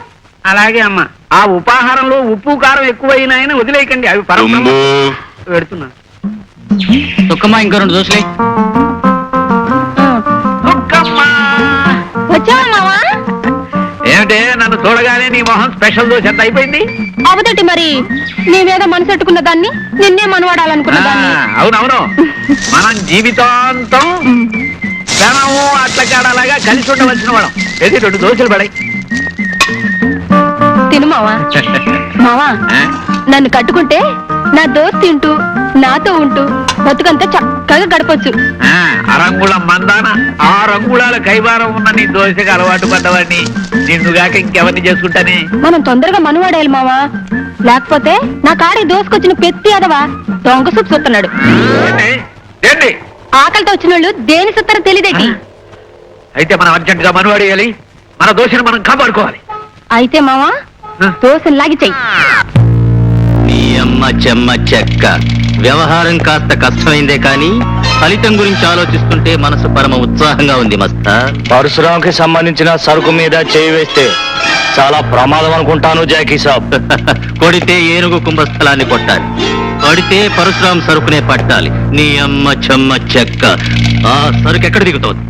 అలాగే అమ్మా. ఆ ఉపాహారంలో ఉప్పు కారం ఎక్కువైనాయని వదిలేయకండి, అవి పెడుతున్నా. తుక్కమ్మా ఇంకో 2 దోశలే. వచ్చావా మావా? ఏమిటే నన్ను చూడగానే నీ మొహం స్పెషల్ దోశ ఎంత అయిపోయింది? అవదటి మరి నీవేదో మనసు పెట్టుకున్న దాన్ని నిన్నే మనవాడాలనుకున్న దాన్ని. అవునవును, మనం జీవితాంతం క్షణము అట్లకాడలాగా కలిసి ఉండవలసిన వాడు. ఏది 2 దోశలు పడాయి. తిను మావా. మావా నన్ను కట్టుకుంటే నా దోస్త్ తింటూ నాతో ఉంటూ బతుకంతా చక్కగా గడపొచ్చు. అరంగుళం మందాన 6 అంగుళాల కైవారం ఉన్న నీ దోశకి అలవాటు పడ్డవాడిని నిన్నుగాక ఇంకెవరిని చేసుకుంటానే. మనం తొందరగా మనవాడేయాలి మావా, లేకపోతే నా కాడి దోసుకొచ్చిన పెత్తి అదవా దొంగ సూపు చూస్తున్నాడు. ఏంటి ఆకలితో వచ్చిన వాళ్ళు దేని సుత్తరో తెలియదేటి. అయితే మనం అర్జెంట్ గా మనవాడేయాలి, మన దోశను మనం కాపాడుకోవాలి. అయితే మావా దోశను లాగి చెయ్యి. నీ అమ్మ చెమ్మ చెక్క. వ్యవహారం కాస్త కష్టమైందే కానీ ఫలితం గురించి ఆలోచిస్తుంటే మనసు పరమ ఉత్సాహంగా ఉంది మస్తా. పరశురాంకి సంబంధించిన సరుకు మీద చేయి వేస్తే చాలా ప్రమాదం అనుకుంటాను జాకీ సాబ్. కొడితే ఏనుగు కుంభస్థలాన్ని కొట్టాలి, కొడితే పరశురాం సరుకునే పట్టాలి. నీ అమ్మ చెమ్మ చెక్క. ఆ సరుకు ఎక్కడ దిగుతోంది?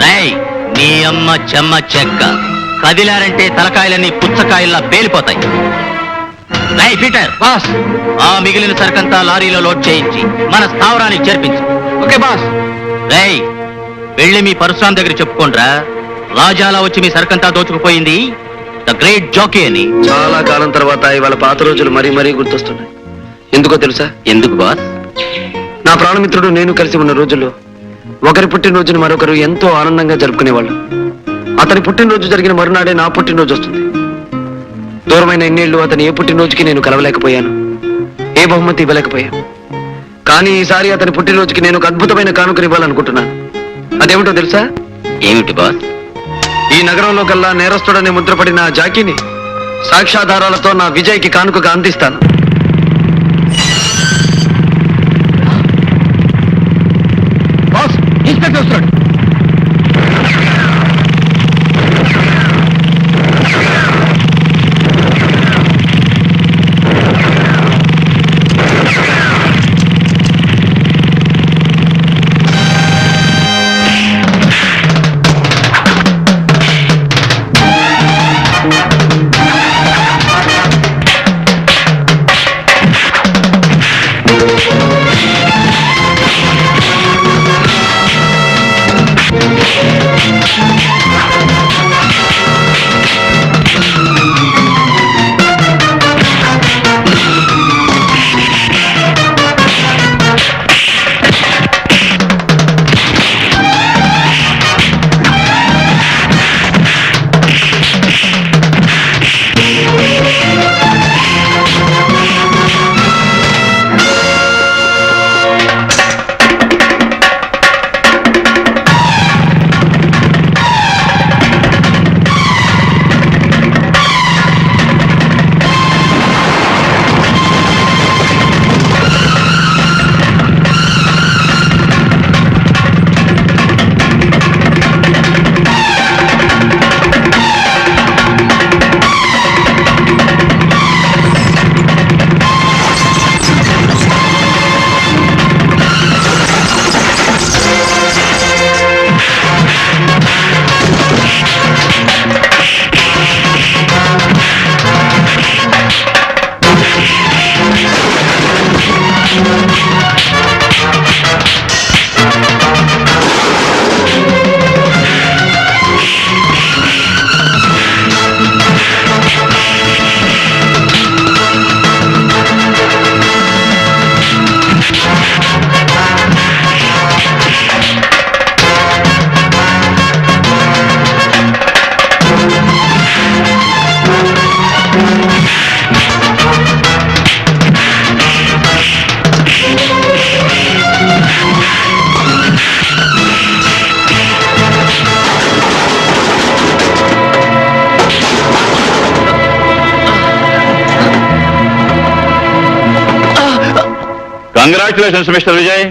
రేయ్, నీ అమ్మ చెమ్మ చెక్క. కదిలారంటే తలకాయలన్నీ పుచ్చకాయల్లా పేలిపోతాయి. రేయ్ పీటర్, బాస్. ఆ మిగిలిన సరుకంతా లారీలో లోడ్ చేయించి మన స్థావరానికి చేర్పించు. Okay boss. రేయ్, వెళ్ళి మీ పరశురాం దగ్గర చెప్పుకోండ్రా, రాజాలా వచ్చి మీ సరుకంతా దోచుకుపోయింది ద గ్రేట్ జాకీ అని. చాలా కాలం తర్వాత ఇవాళ పాత రోజులు మరీ మరీ గుర్తొస్తున్నాయి. ఎందుకో తెలుసా? ఎందుకు బాస్? నా ప్రాణమిత్రుడు నేను కలిసి ఉన్న రోజుల్లో ఒకరి పుట్టినరోజును మరొకరు ఎంతో ఆనందంగా జరుపుకునేవాళ్ళు. అతని పుట్టినరోజు జరిగిన మరునాడే నా పుట్టినరోజు వస్తుంది. దూరమైన ఎన్నేళ్లు అతని ఏ పుట్టినరోజుకి నేను కలవలేకపోయాను, ఏ బహుమతి ఇవ్వలేకపోయాను. కానీ ఈసారి అతని పుట్టినరోజుకి నేను ఒక అద్భుతమైన కానుకనివ్వాలనుకుంటున్నాను. అదేమిటో తెలుసా? ఏమిటి బాస్? ఈ నగరంలో కల్లా నేరస్తుడనే ముద్రపడిన ఆ జాకీని సాక్ష్యాధారాలతో నా విజయ్కి కానుకగా అందిస్తాను. ఇన్స్పెక్టర్ వస్తాడు. Congratulations mister Vijay.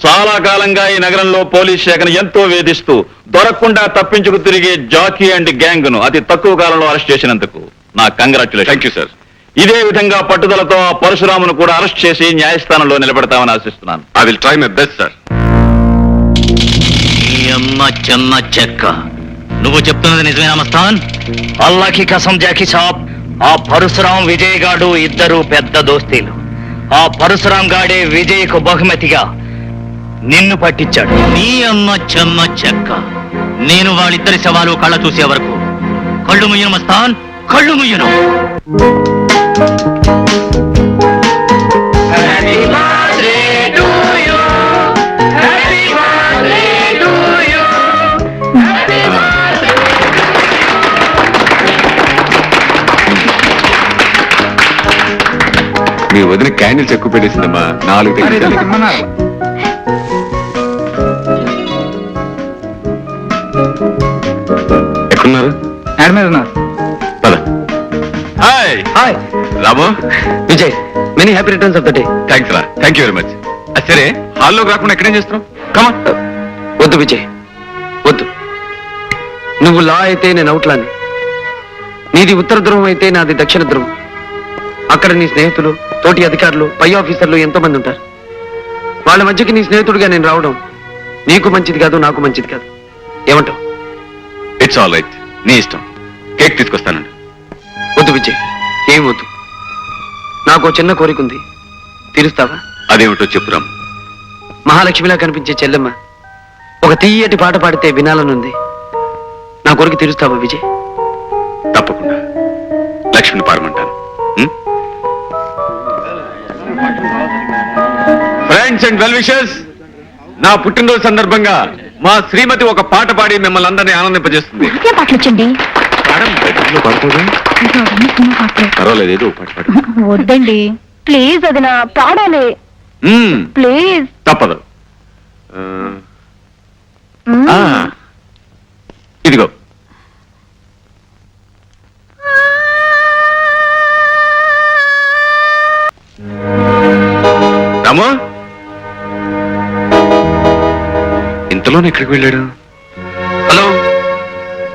చాలా కాలంగా ఈ నగరంలో పోలీస్ శాఖను ఎంతో వేధిస్తూ దొరకకుండా తప్పించుకు తిరిగే జాకీ అండ్ గ్యాంగ్ ను అతి తక్కువ కాలంలో అరెస్ట్ చేసినందుకు నా కంగ్రాచులేషన్. Thank you sir. ఇదే విధంగా పట్టుదలతో ఆ పరశురామును కూడా అరెస్ట్ చేసి న్యాయస్థానంలో నిలబెడతామని ఆశిస్తున్నాను. I will try my best sir. నీ అమ్మ చెమ్మ చెక్క, నువ్వు చెప్తున్నది నిజమేనా మస్తాన్? అల్లాకి కసం జాకీ సాబ్, ఆ పరశురాం విజయ్ గాడు ఇద్దరు పెద్ద దోస్తీలు. ఆ పరశురాం గాడే విజయ్కు బహుమతిగా నిన్ను పట్టించాడు. నీ అమ్మ చెమ్మ చెక్క, నేను వాళ్ళిద్దరి శవాలు కళ్ళ చూసే వరకు కళ్ళు ముయ్యను మస్తాన్, కళ్ళు ముయ్యను. మీ వదిన క్యాండిల్స్ ఎక్కువ పెట్టేసిందమ్మా. 4 ఎక్కడున్నారు? పద. Hi hi Ramu. Vijay, many happy returns of the day. Thanks రా. Thank you very much. సరే, హాల్లోకి రాకుండా ఎక్కడేం చేస్తున్నావు? కమా. వద్దు విజయ్, వద్దు. నువ్వు లా అయితే నేను అవుట్లాని, నీది ఉత్తర ధ్రువం అయితే నాది దక్షిణ ధ్రువం. అక్కడ నీ స్నేహితులు, తోటి అధికారులు, పై ఆఫీసర్లు ఎంతో మంది ఉంటారు. వాళ్ళ మధ్యకి నీ స్నేహితుడిగా నేను రావడం నీకు మంచిది కాదు, నాకు మంచిది కాదు. ఏమంటావు? It's all right. నీ ఇష్టం. కేక్ తీసుకొస్తానండి. వద్దు విజయ్, ఏం వద్దు. నాకు చిన్న కోరిక ఉంది, తీరుస్తావా? అదేమిటో చెప్పు రాము. మహాలక్ష్మిలా కనిపించే చెల్లెమ్మ ఒక తీయటి పాట పాడితే వినాలనుంది. నా కోరిక తీరుస్తావా విజయ్? తప్పకుండా లక్ష్మిని పాడమంటాను. ఫ్రెండ్స్ అండ్ వెల్ విషర్స్, నా పుట్టినరోజు సందర్భంగా మా శ్రీమతి ఒక పాట పాడి మిమ్మల్ని అందరినీ ఆనందింపజేస్తుంది. నాకేం పాటలు వచ్చండి? పర్వాలేదు, ఏదో పాట పాడు. వద్దండి ప్లీజ్, అది నా పాడాలి ప్లీజ్. తప్పదు. ఆ, ఇదిగో. రాము, ఇంతలోనే ఎక్కడికి వెళ్ళాడు? Hello,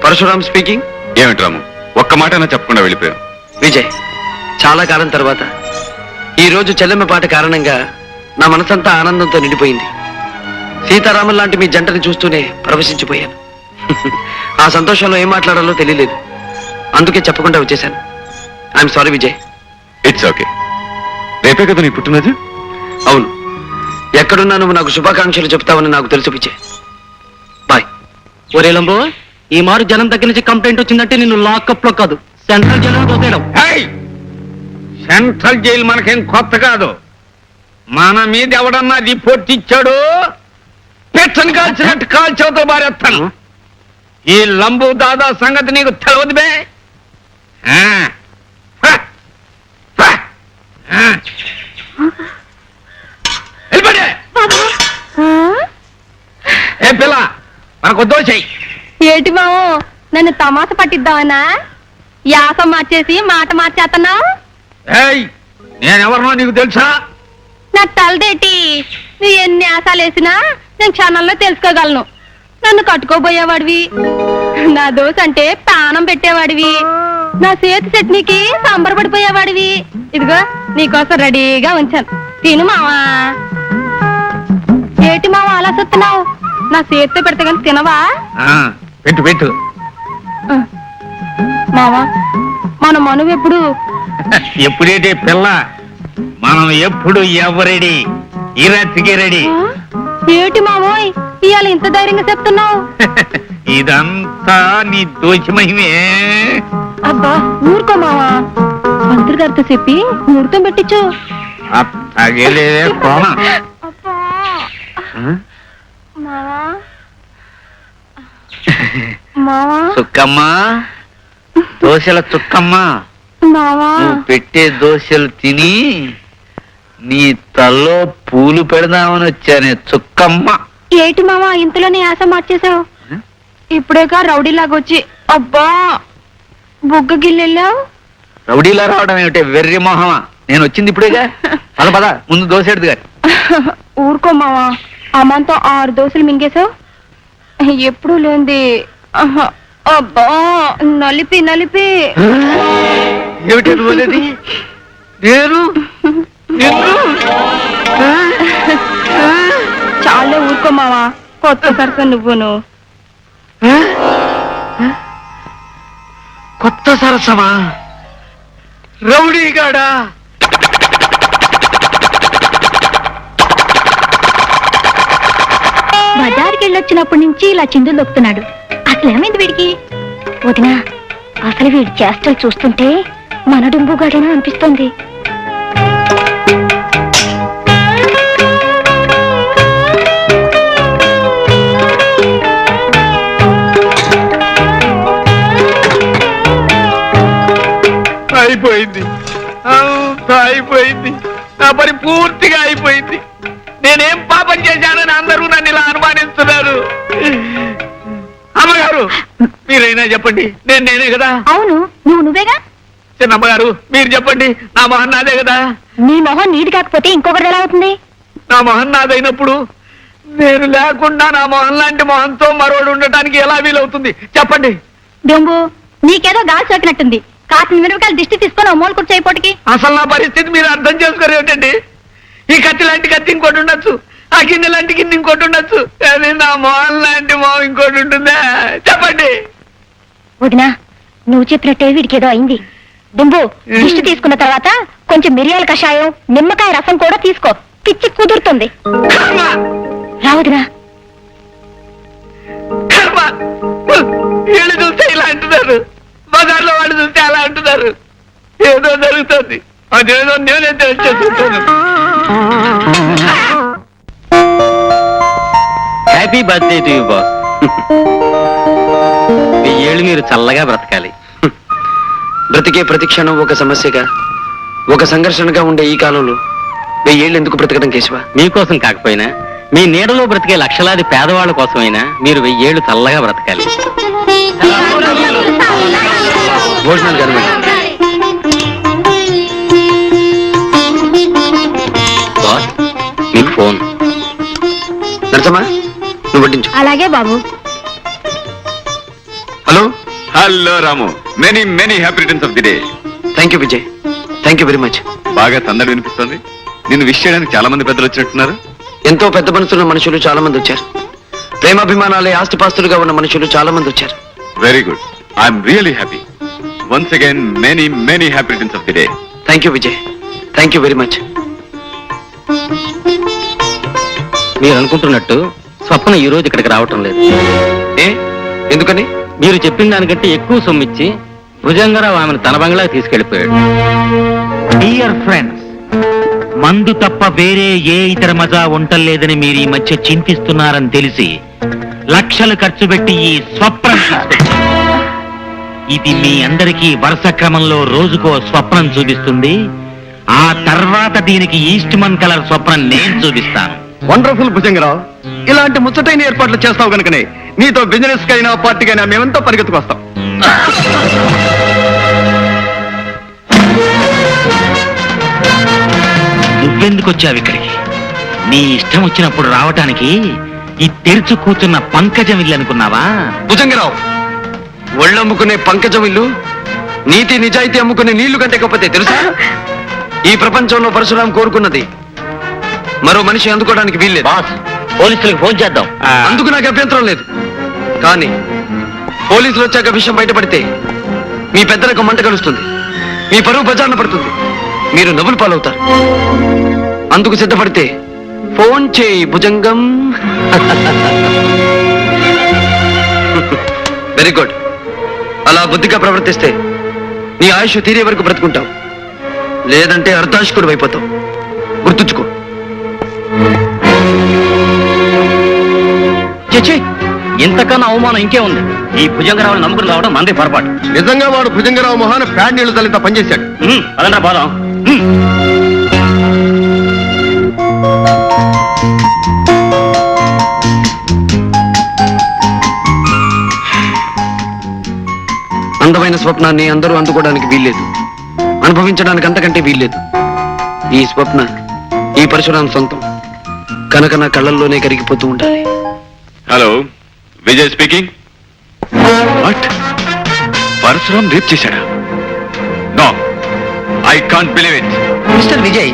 Parashuram speaking. ఏమిటి రాము, ఒక్క మాట అయినా చెప్పకుండా వెళ్ళిపోయావు? విజయ్, చాలా కాలం తర్వాత ఈ రోజు చెల్లెమ్మ పాట కారణంగా నా మనసంతా ఆనందంతో నిండిపోయింది. సీతారామన్ లాంటి మీ జంటని చూస్తూనే ప్రవశించిపోయాను. ఆ సంతోషంలో ఏం మాట్లాడాలో తెలియలేదు, అందుకే చెప్పకుండా వచ్చేశాను. I'm sorry Vijay. It's okay. రేపే కదా నీ పుట్టినది? అవును, ఎక్కడున్నా నువ్వు నాకు శుభాకాంక్షలు చెప్తావని నాకు తెలుసు విజయ్. బాయ్. ఒరే లంబో, ఈ మారు జనం దగ్గర నుంచి కంప్లైంట్ వచ్చిందంటే నిన్ను లాకప్ లో కాదు, సెంట్రల్ జైల్లో తోసేయడం. సెంట్రల్ జైలు మనకేం కొత్త కాదు. మన మీద ఎవడన్నా రిపోర్ట్ ఇచ్చాడు, పెచ్చని కాల్చినట్టు కాల్చవతో బారేస్తాను. ఈ లంబు దాదా సంగతి నీకు తెలవదు బే. వెళ్ళిపోండి. ఏ పిల్ల, మనకు దోషయి. ఏటి మావు, నన్ను తమాస పట్టిద్దామనా? యాసం మార్చేసి మాట మార్చేస్తున్నావు. ఏయ్, నేనెవరినో నీకు తెలుసా? నా తలదేటి, నువ్వు ఎన్ని ఆశాలు వేసినా నేను క్షణంలో తెలుసుకోగలను. నన్ను కట్టుకోబోయేవాడివి, నా దోశ అంటే పానం పెట్టేవాడివి, నా చేతి చట్నీకి సంబరపడిపోయేవాడివి. ఇదిగో నీకోసం రెడీగా ఉంచాను, తిను మావా. ఏటి మావా అలా చూస్తున్నావు? నా చేతితో పెడితే కానీ తినవా? పెట్టు పెట్టు. మావా, మన మనువు ఎప్పుడు? ఎప్పుడేటే పిల్ల, మనం ఎప్పుడు ఎవరెడీ, ఇరత్తికి రెడీ. ఏటి మావోయ్ ఇవాళ ఇంత ధైర్యంగా చెప్తున్నావు? ఇదంతా నీ దోషమహిమే. అబ్బా ఊరుకో మావా, మంత్రి గారితో చెప్పి ముహూర్తం పెట్టించు. తగిలే కోణ. అబ్బా మావా, మావా, చుక్కమ్మా, దోశల చుక్కమ్మా, మావా. నువ్వు పెట్టే దోశలు తిని నీ తల్లో పూలు పెడదామని వచ్చానే చుక్కమ్మ. ఏటి మావా ఇంతలోనే యాస మార్చేసావు? ఇప్పుడేగా రౌడీలాగా వచ్చి అబ్బా బుగ్గ గిల్లెళ్ళావు. రౌడీలా రావడం ఏమిటే వెర్రి మొహమా, నేను వచ్చింది ఇప్పుడేగా. పద పద ముందు దోశ ఎడుదు గారు. ఊరుకో మావా, అమ్మంతో 6 దోశలు మింగేశావు. ఎప్పుడూ లేంది. అబ్బా, నలిపి నలిపి. ఏమిటి నువ్వు నేను చాలే ఊరుకో మావా, కొత్త సరస నువ్వును. కొత్త సరసమా? రౌడీగాడా? బజార్కి వెళ్ళొచ్చినప్పటి నుంచి ఇలా చిందులు దొక్కుతున్నాడు. అసలు ఏమైంది వీడికి? వదినా, అసలు వీడి చేష్టలు చూస్తుంటే మన డుంబుగాడేనా అనిపిస్తోంది. అయిపోయింది, అంతా అయిపోయింది. నా పని పూర్తిగా అయిపోయింది. నేనేం పాపం చేశానని అందరూ నన్ను ఇలా అనుమానిస్తున్నారు. అమ్మగారు, మీరైనా చెప్పండి. నేనే కదా? అవును, నువ్వేగా. చిన్నమ్మగారు, మీరు చెప్పండి. నా మొహం నాదే కదా? నీ మొహం నీది కాకపోతే ఇంకొకటి ఎలా అవుతుంది? నా మొహం నాదైనప్పుడు నేను లేకుండా నా మొహం లాంటి మొహంతో మరోడు ఉండటానికి ఎలా వీలవుతుంది చెప్పండి. డొంబు, నీకేదో గాలి సోకినట్టుంది. కాసిన మిరపకాయలు దిష్టి తీసుకొని అమ్మోలు కూర్చోయిపోటికి. అసలు నా పరిస్థితి మీరు అర్థం చేసుకోరు ఏంటండి? ఈ కత్తి లాంటి కత్తి ఇంకోటి ఉండొచ్చు, ఆ గిన్నె లాంటి గిన్నె ఇంకోటి ఉండొచ్చు, కానీ నా మొహం లాంటి మొహం ఇంకోటి ఉంటుందా చెప్పండి. వదినా, నువ్వు చెప్పినట్టే వీడికేదో అయింది. దుంబు, దిష్టి తీసుకున్న తర్వాత కొంచెం మిరియాల కషాయం, నిమ్మకాయ రసం కూడా తీసుకో. పిచ్చి కుదురుతుంది. కర్మ, రా వదినా. కర్మ. వీళ్ళు చూస్తే ఇలా అంటున్నారు, బజార్లో వాళ్ళు చూస్తే అలా అంటున్నారు. ఏదో జరుగుతుంది, అదేదో నేనే తెలుసుకుంటాను. Happy birthday to you boss. 1000 ఏళ్ళు మీరు చల్లగా బ్రతకాలి. బ్రతికే ప్రతి క్షణం ఒక సమస్యగా, ఒక సంఘర్షణగా ఉండే ఈ కాలంలో 1000 ఏళ్ళు ఎందుకు బ్రతకడం కేశవ? మీకోసం కాకపోయినా మీ నీడలో బ్రతికే లక్షలాది పేదవాళ్ళ కోసమైనా మీరు 1000 ఏళ్ళు చల్లగా బ్రతకాలి. భోజనాలు కానీ బాస్, మీకు ఫోన్. నరసమ్మా, నువ్వు వడ్డించు. అలాగే బాబు. Hello. Hello Ramu, many many happy returns of the day. Thank you Vijay, thank you very much. బాగా సందడి వినిపిస్తుంది. నిన్ను విష్ చేయడానికి చాలా మంది పెద్దలు వచ్చినట్టున్నారు. ఎంతో పెద్ద మనసున్న మనుషులు చాలా మంది వచ్చారు. ప్రేమాభిమానాలే ఆస్తిపాస్తులుగా ఉన్న మనుషులు చాలా మంది వచ్చారు. Very good, I'm really happy. Once again many many happy returns of the day. Thank you Vijay, thank you very much. మీరు అనుకుంటున్నట్టు స్వప్న ఈ రోజు ఇక్కడికి రావటం లేదు. ఏ, ఎందుకని? మీరు చెప్పిన దానికంటే ఎక్కువ సొమ్మిచ్చి భుజంగరావు ఆమెను తన బంగ్లా తీసుకెళ్లిపోయాడు. డియర్ ఫ్రెండ్స్, మందు తప్ప వేరే ఏ ఇతర మజా ఉండలేదని మీరు ఈ మధ్య చింతిస్తున్నారని తెలిసి లక్షలు ఖర్చు పెట్టి ఈ స్వప్నం తీసుకొచ్చాను. ఇది మీ అందరికీ వరుస క్రమంలో రోజుకో స్వప్నం చూపిస్తుంది. ఆ తర్వాత దీనికి ఈస్ట్మన్ కలర్ స్వప్నం నేను చూపిస్తాను. వండర్ఫుల్ భుజంగరావు, ఇలాంటి ముచ్చటైన ఏర్పాట్లు చేస్తావు కనుకనే నీతో బిజినెస్ కైనా పార్టీకైనా మేమంతా పరిగెత్తుకొస్తాం. నువ్వెందుకు వచ్చావు ఇక్కడికి? నీ ఇష్టం వచ్చినప్పుడు రావటానికి ఈ తెరుచు కూర్చున్న పంకజం ఇల్లు అనుకున్నావా? భుజంగరావు, ఒళ్ళు అమ్ముకునే పంకజం ఇల్లు నీతి నిజాయితీ అమ్ముకునే నీళ్లు కంటే గొప్పతే తెలుసా? ఈ ప్రపంచంలో పరశురాం కోరుకున్నది మరో మనిషి అందుకోవడానికి వీల్లేదు. బాస్, పోలీసులకు ఫోన్ చేద్దాం. అందుకు నాకు అభ్యంతరం లేదు. కానీ పోలీసులు వచ్చాక విషయం బయటపడితే మీ పెద్దలకు మంట కలుస్తుంది, మీ పరువు బజార్న పడుతుంది, మీరు నవ్వులు పాలవుతారు. అందుకు సిద్ధపడితే ఫోన్ చేయి భుజంగం. Very good. అలా బుద్ధిగా ప్రవర్తిస్తే నీ ఆయుష్ తీరే వరకు బ్రతుకుంటావు, లేదంటే అర్ధాశకుడు అయిపోతావు. గుర్తుంచుకో. చచ్చి, ఇంతకన్నా అవమానం ఇంకే ఉంది. ఈ భుజంగరావుని నమ్ముకుని రావడం మంది పొరపాటు. నిజంగా వాడు భుజంగరావు మొహాన ప్యాడ్ నీళ్లు తల్లింత పనిచేశాడు. అదంతా పోదాం. అందమైన స్వప్నాన్ని అందరూ అందుకోవడానికి వీల్లేదు, అనుభవించడానికి అంతకంటే వీల్లేదు. ఈ స్వప్న ఈ పరశురాం సొంతం కనుక నా కళ్ళల్లోనే కరిగిపోతూ ఉండాలి. Hello, Vijay speaking. What? Parasuram rape చేశాడా? No, I can't believe it. Mister Vijay,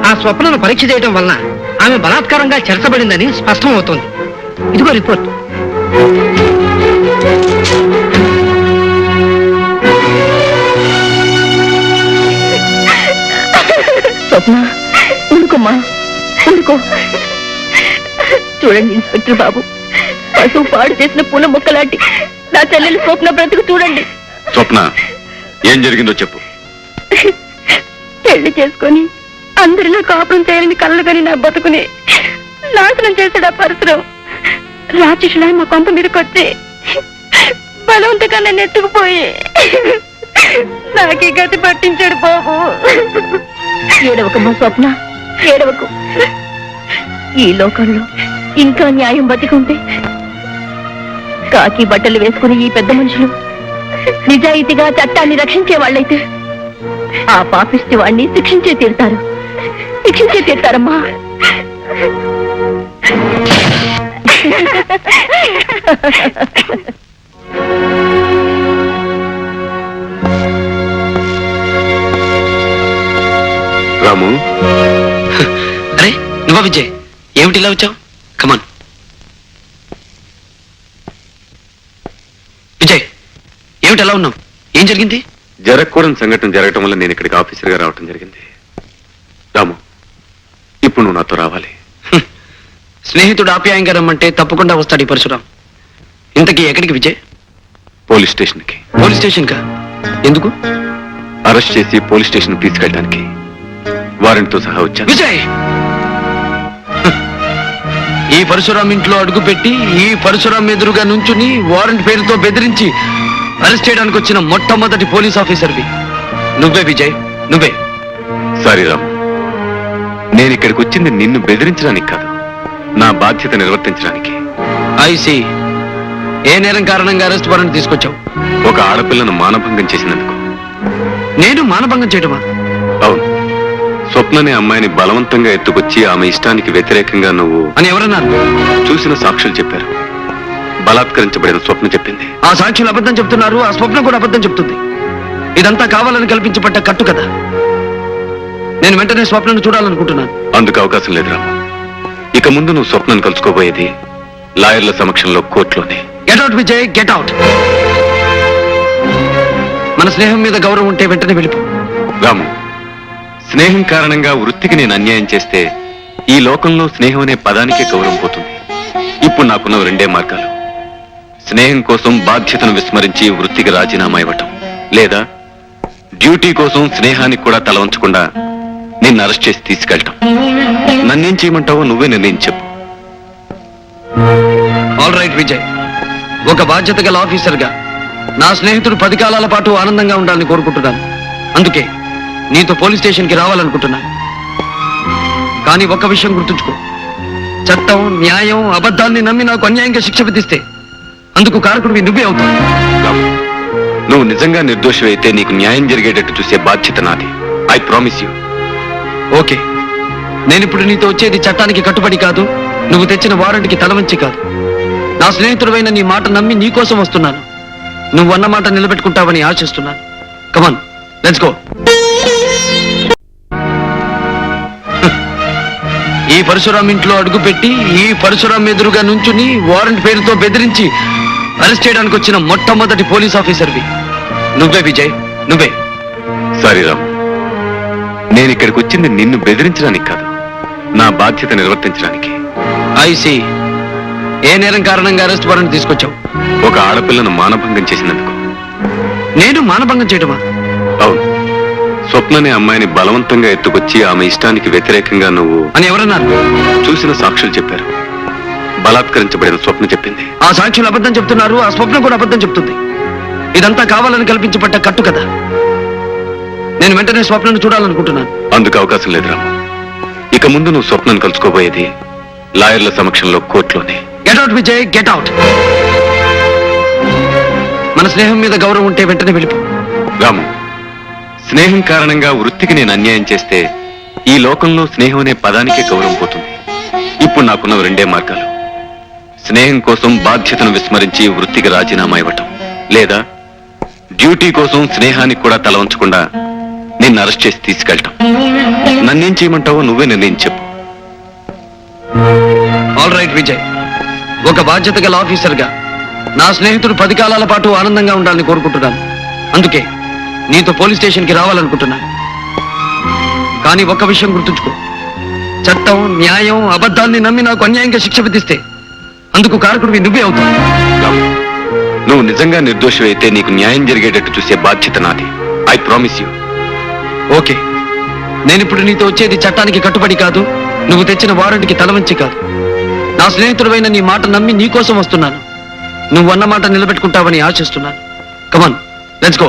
ఆ స్వప్నను పరీక్ష చేయడం వలన ఆమె బలాత్కారంగా చెరచబడిందని స్పష్టం అవుతోంది. ఇదిగో రిపోర్ట్. స్వప్న, ఊరుకోమ్మా, ఊరుకో. చూడండి ఇన్స్పెక్టర్ బాబు, పశువు పాడు చేసిన పూల మొక్కలాంటి నా చెల్లెలు స్వప్న బ్రతుకు చూడండి. స్వప్న, ఏం జరిగిందో చెప్పు. పెళ్లి చేసుకొని అందరిలో కాపురం చేయాలని కళ్ళగని నా బతుకుని నాశనం చేశాడు ఆ పరశురం. రాక్షసులా మా కొంప మీదకొచ్చి బలవంతంగా నన్ను ఎత్తుకుపోయి నాకే గతి పట్టించాడు బాబు. ఏడవకమ్మా స్వప్న, ఏడవకు. ఈ లోకంలో ఇంకా న్యాయం బతికుంటే కాకి బట్టలు వేసుకుని ఈ పెద్ద మనుషులు నిజాయితీగా చట్టాన్ని రక్షించే వాళ్ళైతే ఆ పాపిష్టి వాణ్ణి శిక్షించే తీరుతారమ్మా. రాము, అరే నువ్వా విజయ్? ఏమిటి ఇలా వచ్చావు? కమాన్ విజయ్, ఏమిటి ఎలా ఉన్నావు? ఏం జరిగింది? జరగకూడని సంఘటన జరగటం వల్ల నేను ఇక్కడికి ఆఫీసర్గా రావటం జరిగింది. రాము, ఇప్పుడు నువ్వు నాతో రావాలి. స్నేహితుడు ఆప్యాయంగా రమ్మంటే తప్పకుండా వస్తాడు ఈ పరశురాం. ఇంతకీ ఎక్కడికి విజయ్? పోలీస్ స్టేషన్కి. పోలీస్ స్టేషన్ కా? ఎందుకు? అరెస్ట్ చేసి పోలీస్ స్టేషన్ తీసుకెళ్ళడానికి వారెంట్తో సహా వచ్చాను. విజయ్, ఈ పరశురాం ఇంట్లో అడుగు పెట్టి ఈ పరశురాం ఎదురుగా నుంచుని వారెంట్ పేరుతో బెదిరించి అరెస్ట్ చేయడానికి వచ్చిన మొట్టమొదటి పోలీస్ ఆఫీసర్వి నువ్వే విజయ్, నువ్వే. సారీ రాము, నేను ఇక్కడికి వచ్చింది నిన్ను బెదిరించడానికి కాదు, నా బాధ్యత నిర్వర్తించడానికి. ఐసి, ఏ నేరం కారణంగా అరెస్ట్ వారెంట్ తీసుకొచ్చావు? ఒక ఆడపిల్లను మానభంగం చేసినందుకు. నేను మానభంగం చేయటమా? అవును, స్వప్ననే అమ్మాయిని బలవంతంగా ఎత్తుకొచ్చి ఆమె ఇష్టానికి వ్యతిరేకంగా నువ్వు అని ఎవరన్నారు? చూసిన సాక్షులు చెప్పారు. బలాత్కరించబడిన స్వప్న చెప్పింది. ఆ సాక్షులు అబద్ధం చెప్తున్నారు, ఆ స్వప్నం కూడా అబద్ధం చెప్తుంది. ఇదంతా కావాలని కల్పించబడ్డ కట్టు కదా. నేను వెంటనే స్వప్నను చూడాలనుకుంటున్నాను. అందుకు అవకాశం లేదు రాము. ఇక ముందు నువ్వు స్వప్నను కలుసుకోబోయేది లాయర్ల సమక్షంలో కోర్టులోనే. Get out Vijay, get out. మన స్నేహం మీద గౌరవం ఉంటే వెంటనే వెళ్ళిపో. రాము, స్నేహం కారణంగా వృత్తికి నేను అన్యాయం చేస్తే ఈ లోకంలో స్నేహం అనే పదానికే గౌరవం పోతుంది. ఇప్పుడు నాకున్న రెండే మార్గాలు. స్నేహం కోసం బాధ్యతను విస్మరించి వృత్తికి రాజీనామా ఇవ్వటం, లేదా డ్యూటీ కోసం స్నేహానికి కూడా తల వంచకుండా నిన్ను అరెస్ట్ చేసి తీసుకెళ్ళటం. నన్నేం చేయమంటావో నువ్వే నిర్ణయం చెప్పు. ఆల్ రైట్ విజయ్, ఒక బాధ్యత గల ఆఫీసర్గా నా స్నేహితుడు 10 కాలాల పాటు ఆనందంగా ఉండాలని కోరుకుంటున్నాను. అందుకే నీతో పోలీస్ స్టేషన్కి రావాలనుకుంటున్నాను. కానీ ఒక్క విషయం గుర్తుంచుకో, చట్టం, న్యాయం, అబద్ధాన్ని నమ్మి నాకు అన్యాయంగా శిక్ష విధిస్తే అందుకు కారకుడివి నువ్వే అవుతావు. రాము, నువ్వు నిజంగా నిర్దోషి అయితే నీకు న్యాయం జరిగేటట్టు చూసే బాధ్యత నాది. I promise you. ఓకే, నేనిప్పుడు నీతో వచ్చేది చట్టానికి కట్టుబడి కాదు, నువ్వు తెచ్చిన వారెంట్కి తలవంచి కాదు. నా స్నేహితుడైన నీ మాట నమ్మి నీ కోసం వస్తున్నాను. నువ్వు అన్న మాట నిలబెట్టుకుంటావని ఆశిస్తున్నాను. కమాన్, లెట్స్ గో. ఈ పరశురాం ఇంట్లో అడుగుపెట్టి ఈ పరశురాం ఎదురుగా నుంచుని వారెంట్ పేరుతో బెదిరించి అరెస్ట్ చేయడానికి వచ్చిన మొట్టమొదటి పోలీస్ ఆఫీసర్వి నువ్వే విజయ్, నువ్వే. సారీ రాము, నేను ఇక్కడికి వచ్చింది నిన్ను బెదిరించడానికి కాదు, నా బాధ్యత నిర్వర్తించడానికి. ఐసి, ఏ నేరం కారణంగా అరెస్ట్ వారెంట్ తీసుకొచ్చావు? ఒక ఆడపిల్లను మానభంగం చేసినందుకు. నేను మానభంగం చేయటమా? అవును, స్వప్ననే అమ్మాయిని బలవంతంగా ఎత్తుకొచ్చి ఆమె ఇష్టానికి వ్యతిరేకంగా నువ్వు అని ఎవరన్నారు? చూసిన సాక్షులు చెప్పారు. బలాత్కరించబడిన స్వప్న చెప్పింది. ఆ సాక్షులు అబద్ధం చెప్తున్నారు, ఆ స్వప్నం కూడా అబద్ధం చెప్తుంది. ఇదంతా కావాలని కల్పించబడ్డ కట్టు కదా. నేను వెంటనే స్వప్నను చూడాలనుకుంటున్నాను. అందుకు అవకాశం లేదు రాము. ఇక ముందు నువ్వు స్వప్నను కలుసుకోబోయేది లాయర్ల సమక్షంలో కోర్టులోనే. Get out Vijay, get out. మన స్నేహం మీద గౌరవం ఉంటే వెంటనే వెళ్ళిపో. రాము, స్నేహం కారణంగా వృత్తికి నేను అన్యాయం చేస్తే ఈ లోకంలో స్నేహం అనే పదానికే గౌరవం పోతుంది. ఇప్పుడు నాకున్న రెండే మార్గాలు. స్నేహం కోసం బాధ్యతను విస్మరించి వృత్తికి రాజీనామా ఇవ్వటం, లేదా డ్యూటీ కోసం స్నేహానికి కూడా తల వంచకుండా నిన్ను అరెస్ట్ చేసి తీసుకెళ్ళటం. నన్నేం చేయమంటావో నువ్వే నిర్ణయం చెప్పు. ఆల్ రైట్ విజయ్, ఒక బాధ్యత గల ఆఫీసర్గా నా స్నేహితుడు 10 కాలాల పాటు ఆనందంగా ఉండాలని కోరుకుంటున్నాను. అందుకే నీతో పోలీస్ స్టేషన్కి రావాలనుకుంటున్నాను. కానీ ఒక్క విషయం గుర్తుంచుకో, చట్టం, న్యాయం, అబద్ధాన్ని నమ్మి నాకు అన్యాయంగా శిక్ష విధిస్తే అందుకు కారకుడివి నువ్వే అవుతావు. రాము, నువ్వు నిజంగా నిర్దోషమైతే నీకు న్యాయం జరిగేటట్టు చూసే బాధ్యత నాది. I promise you. ఓకే, నేనిప్పుడు నీతో వచ్చేది చట్టానికి కట్టుబడి కాదు, నువ్వు తెచ్చిన వారెంట్కి తలవంచి కాదు. నా స్నేహితుడైన నీ మాట నమ్మి నీ కోసం వస్తున్నాను. నువ్వు అన్న మాట నిలబెట్టుకుంటావని ఆశిస్తున్నాను. కమాన్, లెట్స్ గో.